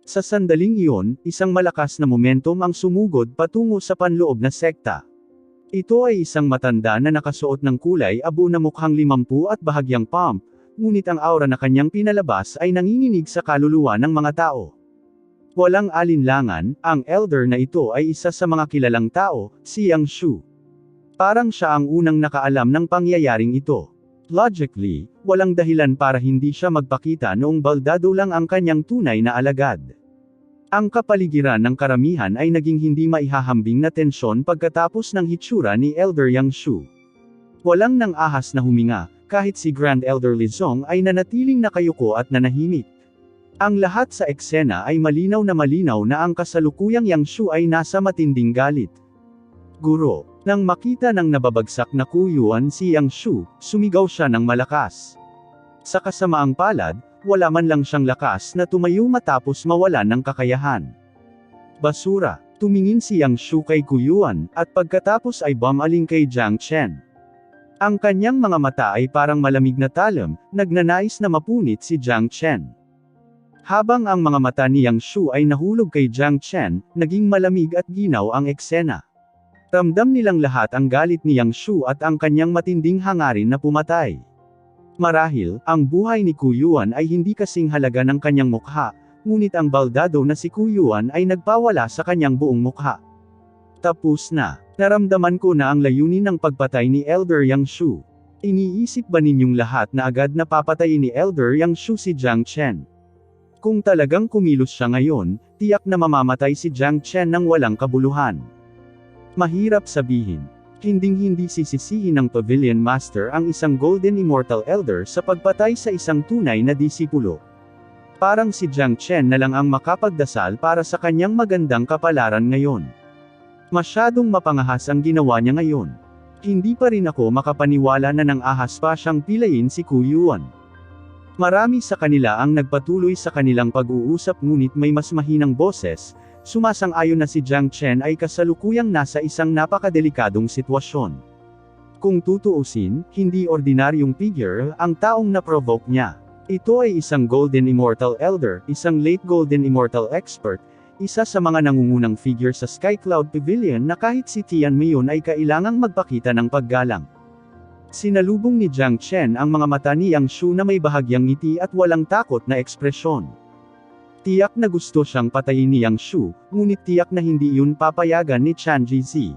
Sa sandaling iyon, isang malakas na momentum ang sumugod patungo sa panloob na sekta. Ito ay isang matanda na nakasuot ng kulay abo na mukhang 50 at bahagyang pump, ngunit ang aura na kanyang pinalabas ay nanginginig sa kaluluwa ng mga tao. Walang alinlangan, ang elder na ito ay isa sa mga kilalang tao, si Yang Shu. Parang siya ang unang nakaalam ng pangyayaring ito. Logically, walang dahilan para hindi siya magpakita noong baldado lang ang kanyang tunay na alagad. Ang kapaligiran ng karamihan ay naging hindi maihahambing na tensyon pagkatapos ng hitsura ni Elder Yang Shu. Walang nang ahas na huminga, kahit si Grand Elder Lizong ay nanatiling nakayuko at nanahimik. Ang lahat sa eksena ay malinaw na ang kasalukuyang Yang Shu ay nasa matinding galit. Guro, nang makita ng nababagsak na Ku Yuan si Yang Shu, sumigaw siya ng malakas. Sa kasamaang palad, wala man lang siyang lakas na tumayo matapos mawalan ng kakayahan. Basura, tumingin si Yang Shu kay Ku Yuan, at pagkatapos ay bumaling kay Jiang Chen. Ang kanyang mga mata ay parang malamig na talam, nagnanais na mapunit si Jiang Chen. Habang ang mga mata ni Yang Shu ay nahulog kay Jiang Chen, naging malamig at ginaw ang eksena. Ramdam nilang lahat ang galit ni Yang Shu at ang kanyang matinding hangarin na pumatay. Marahil, ang buhay ni Ku Yuan ay hindi kasing halaga ng kanyang mukha, ngunit ang baldado na si Ku Yuan ay nagpawala sa kanyang buong mukha. Tapos na. Naramdaman ko na ang layunin ng pagpatay ni Elder Yang Shu. Iniisip ba ninyong lahat na agad na papatayin ni Elder Yang Shu si Jiang Chen? Kung talagang kumilos siya ngayon, tiyak na mamamatay si Jiang Chen ng walang kabuluhan. Mahirap sabihin. Hinding-hindi sisisihin ng Pavilion Master ang isang Golden Immortal Elder sa pagpatay sa isang tunay na disipulo. Parang si Jiang Chen na lang ang makapagdasal para sa kanyang magandang kapalaran ngayon. Masyadong mapangahas ang ginawa niya ngayon. Hindi pa rin ako makapaniwala na nang ahas pa siyang pilayin si Ku Yuan. Marami sa kanila ang nagpatuloy sa kanilang pag-uusap ngunit may mas mahinang boses. Sumasang-ayon na si Jiang Chen ay kasalukuyang nasa isang napakadelikadong sitwasyon. Kung tutuusin, hindi ordinaryong figure ang taong na-provoke niya. Ito ay isang Golden Immortal Elder, isang late Golden Immortal Expert, isa sa mga nangungunang figure sa Skycloud Pavilion na kahit si Tian Meiyun ay kailangang magpakita ng paggalang. Sinalubong ni Jiang Chen ang mga mata ni Yang Shu na may bahagyang ngiti at walang takot na ekspresyon. Tiyak na gusto siyang patayin ni Yang Shu, ngunit tiyak na hindi iyon papayagan ni Chan Ji.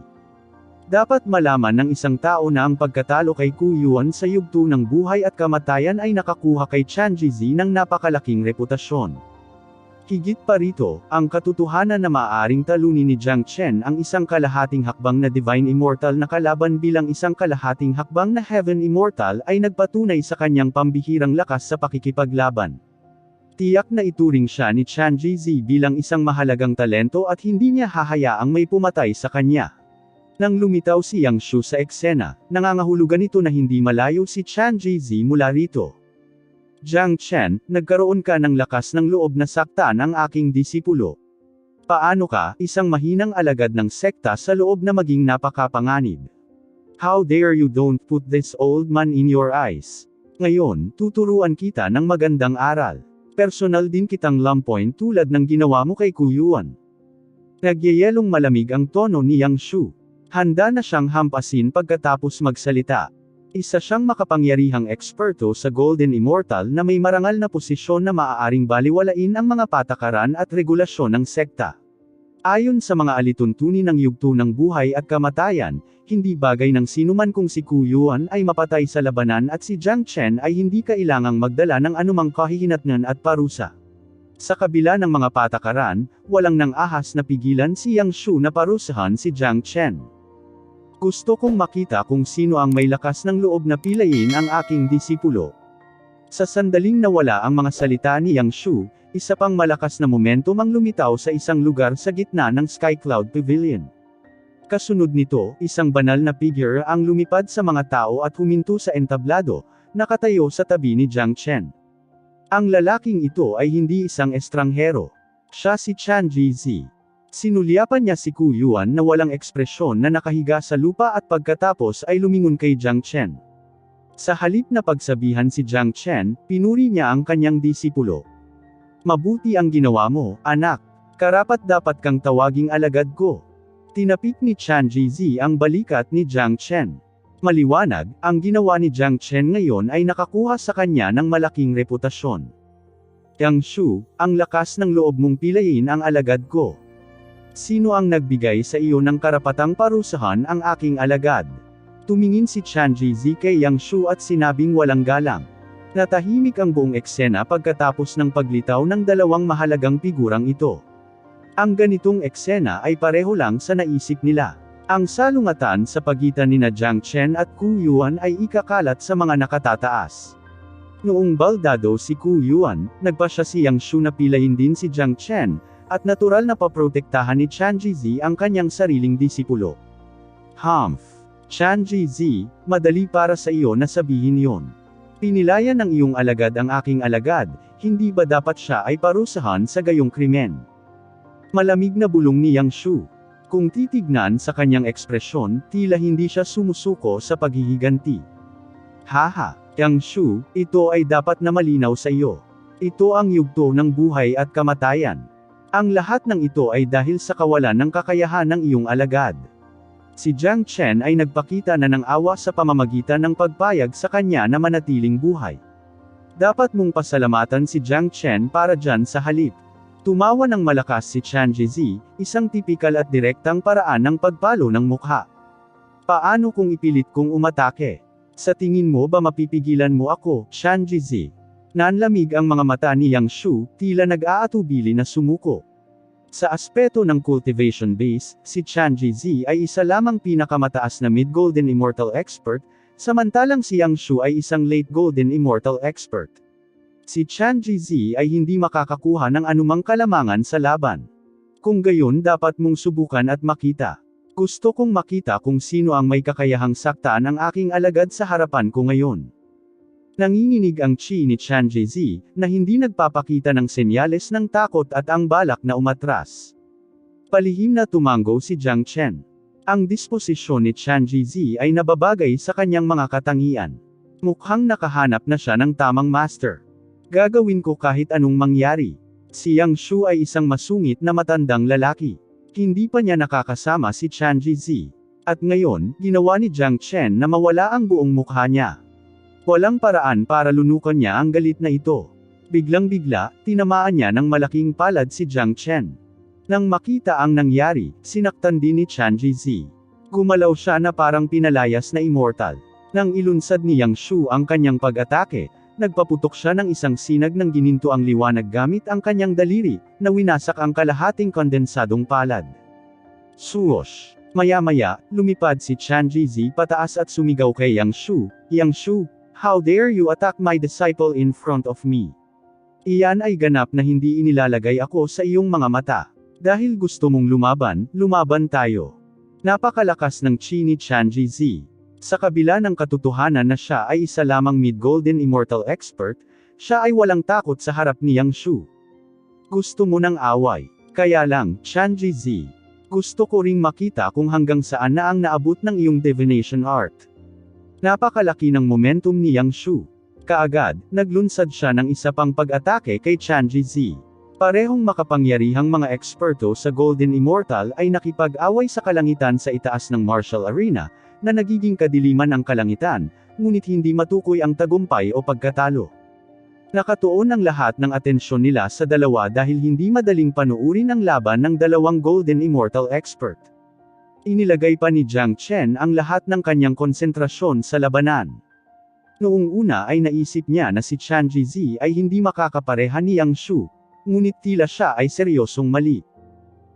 Dapat malaman ng isang tao na ang pagkatalo kay Ku Yuan sa yugto ng buhay at kamatayan ay nakakuha kay Chan Ji ng napakalaking reputasyon. Higit pa rito, ang katotohanan na maaaring talunin ni Jiang Chen ang isang kalahating hakbang na Divine Immortal na kalaban bilang isang kalahating hakbang na Heaven Immortal ay nagpatunay sa kanyang pambihirang lakas sa pakikipaglaban. Tiyak na ituring siya ni Chan Ji bilang isang mahalagang talento at hindi niya hahayaang may pumatay sa kanya. Nang lumitaw si Yang Shu sa eksena, nangangahulugan ito na hindi malayo si Chan Ji mula rito. Jiang Chen, nagkaroon ka ng lakas ng loob na saktan ang aking disipulo. Paano ka, isang mahinang alagad ng sekta sa loob na maging napakapanganib? How dare you don't put this old man in your eyes? Ngayon, tuturuan kita ng magandang aral. Personal din kitang lampoin tulad ng ginawa mo kay Ku Yuan. Nagyayelong malamig ang tono ni Yang Shu. Handa na siyang hampasin pagkatapos magsalita. Isa siyang makapangyarihang eksperto sa Golden Immortal na may marangal na posisyon na maaaring baliwalain ang mga patakaran at regulasyon ng sekta. Ayon sa mga alituntunin ng yugto ng buhay at kamatayan, hindi bagay ng sinuman kung si Ku Yuan ay mapatay sa labanan at si Jiang Chen ay hindi kailangang magdala ng anumang kahihinatnan at parusa. Sa kabila ng mga patakaran, walang nang ahas na pigilan si Yang Shu na parusahan si Jiang Chen. Gusto kong makita kung sino ang may lakas ng loob na pilayin ang aking disipulo. Sa sandaling nawala ang mga salita ni Yang Shu, isa pang malakas na momentum ang lumitaw sa isang lugar sa gitna ng Sky Cloud Pavilion. Kasunod nito, isang banal na figure ang lumipad sa mga tao at huminto sa entablado, nakatayo sa tabi ni Jiang Chen. Ang lalaking ito ay hindi isang estranghero. Siya si Chan Ji. Sinulyapan niya si Ku Yuan na walang ekspresyon na nakahiga sa lupa at pagkatapos ay lumingon kay Jiang Chen. Sa halip na pagsabihan si Jiang Chen, pinuri niya ang kanyang disipulo. Mabuti ang ginawa mo, anak. Karapat-dapat kang tawaging alagad ko. Tinapik ni Chan Ji ang balikat ni Jiang Chen. Maliwanag, ang ginawa ni Jiang Chen ngayon ay nakakuha sa kanya ng malaking reputasyon. Yang Shu, ang lakas ng loob mong pilayin ang alagad ko. Sino ang nagbigay sa iyo ng karapatang parusahan ang aking alagad? Tumingin si Chan Ji kay Yang Shu at sinabing walang galang. Natahimik ang buong eksena pagkatapos ng paglitaw ng dalawang mahalagang figurang ito. Ang ganitong eksena ay pareho lang sa naisip nila. Ang salungatan sa pagitan ni Jiang Chen at Ku Yuan ay ikakalat sa mga nakatataas. Noong baldado si Ku Yuan, nagpasya si Yang Shu na pilayin din si Jiang Chen, at natural na paprotektahan ni Chan Ji ang kanyang sariling disipulo. Chan Ji, madali para sa iyo na sabihin yon. Pinilayan ng iyong alagad ang aking alagad, hindi ba dapat siya ay parusahan sa gayong krimen? Malamig na bulong ni Yang Shu. Kung titignan sa kanyang ekspresyon, tila hindi siya sumusuko sa paghihiganti. Haha, Yang Shu, ito ay dapat na malinaw sa iyo. Ito ang yugto ng buhay at kamatayan. Ang lahat ng ito ay dahil sa kawalan ng kakayahan ng iyong alagad. Si Jiang Chen ay nagpakita na ng awa sa pamamagitan ng pagpayag sa kanya na manatiling buhay. Dapat mong pasalamatan si Jiang Chen para dyan sa halip. Tumawa ng malakas si Chan Ji, isang tipikal at direktang paraan ng pagpalo ng mukha. Paano kung ipilit kong umatake? Sa tingin mo ba mapipigilan mo ako, Chan Ji? Nanlamig ang mga mata ni Yang Shu, tila nag-aatubili na sumuko. Sa aspeto ng cultivation base, si Chan Ji ay isa lamang pinakamataas na mid-Golden Immortal expert, samantalang si Yang Shu ay isang late Golden Immortal expert. Si Chan Ji ay hindi makakakuha ng anumang kalamangan sa laban. Kung gayon dapat mong subukan at makita. Gusto kong makita kung sino ang may kakayahang saktaan ang aking alagad sa harapan ko ngayon. Nanginginig ang chi ni Chan Ji, na hindi nagpapakita ng senyales ng takot at ang balak na umatras. Palihim na tumango si Jiang Chen. Ang disposisyon ni Chan Ji ay nababagay sa kanyang mga katangian. Mukhang nakahanap na siya ng tamang master. Gagawin ko kahit anong mangyari. Si Yang Shu ay isang masungit na matandang lalaki. Hindi pa niya nakakasama si Chan Ji. At ngayon, ginawa ni Jiang Chen na mawala ang buong mukha niya. Walang paraan para lunukan niya ang galit na ito. Biglang-bigla, tinamaan niya ng malaking palad si Jiang Chen. Nang makita ang nangyari, sinaktan din ni Chan Jizi. Gumalaw siya na parang pinalayas na immortal. Nang ilunsad ni Yang Shu ang kanyang pag-atake, nagpaputok siya ng isang sinag ng gininto ang liwanag gamit ang kanyang daliri, na winasak ang kalahating kondensadong palad. Swoosh! Maya-maya, lumipad si Chan Jizi pataas at sumigaw kay Yang Shu, "Yang Shu, how dare you attack my disciple in front of me? Iyan ay ganap na hindi inilalagay ako sa iyong mga mata. Dahil gusto mong lumaban, lumaban tayo." Napakalakas ng chi ni Chan Jizi. Sa kabila ng katotohanan na siya ay isa lamang mid-golden immortal expert, siya ay walang takot sa harap ni Yang Shu. Gusto mo ng away. Kaya lang, Chan Jizi. Gusto ko ring makita kung hanggang saan na ang naabot ng iyong divination art. Napakalaki ng momentum ni Yang Shu. Kaagad, naglunsad siya ng isa pang pag-atake kay Chan Jizi. Parehong makapangyarihang mga eksperto sa Golden Immortal ay nakipag-away sa kalangitan sa itaas ng martial arena, na nagiging kadiliman ang kalangitan, ngunit hindi matukoy ang tagumpay o pagkatalo. Nakatuon ang lahat ng atensyon nila sa dalawa dahil hindi madaling panuurin ang laban ng dalawang Golden Immortal expert. Inilagay pa ni Jiang Chen ang lahat ng kanyang konsentrasyon sa labanan. Noong una ay naisip niya na si Chan Jizi ay hindi makakapareha ni Yang Shu, ngunit tila siya ay seryosong mali.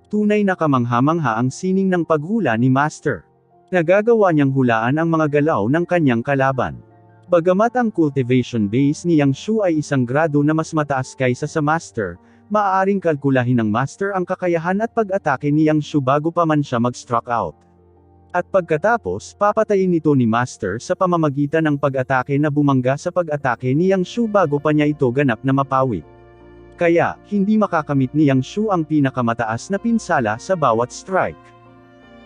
Tunay na kamangha-mangha ang sining ng paghula ni Master. Nagagawa niyang hulaan ang mga galaw ng kanyang kalaban. Bagamat ang cultivation base ni Yang Shu ay isang grado na mas mataas kaysa sa Master, maaaring kalkulahin ng Master ang kakayahan at pag-atake ni Yang Shu bago pa man siya mag-struck out. At pagkatapos, papatayin nito ni Master sa pamamagitan ng pag-atake na bumangga sa pag-atake ni Yang Shu bago pa niya ito ganap na mapawi. Kaya, hindi makakamit ni Yang Shu ang pinakamataas na pinsala sa bawat strike.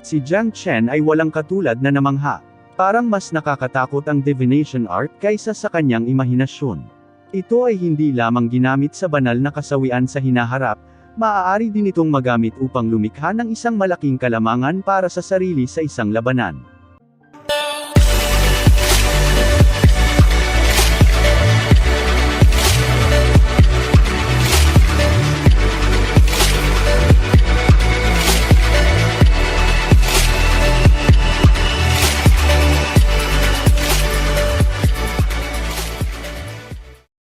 Si Jiang Chen ay walang katulad na namangha. Parang mas nakakatakot ang divination art kaysa sa kanyang imahinasyon. Ito ay hindi lamang ginamit sa banal na kasawian sa hinaharap, maaari din itong magamit upang lumikha ng isang malaking kalamangan para sa sarili sa isang labanan.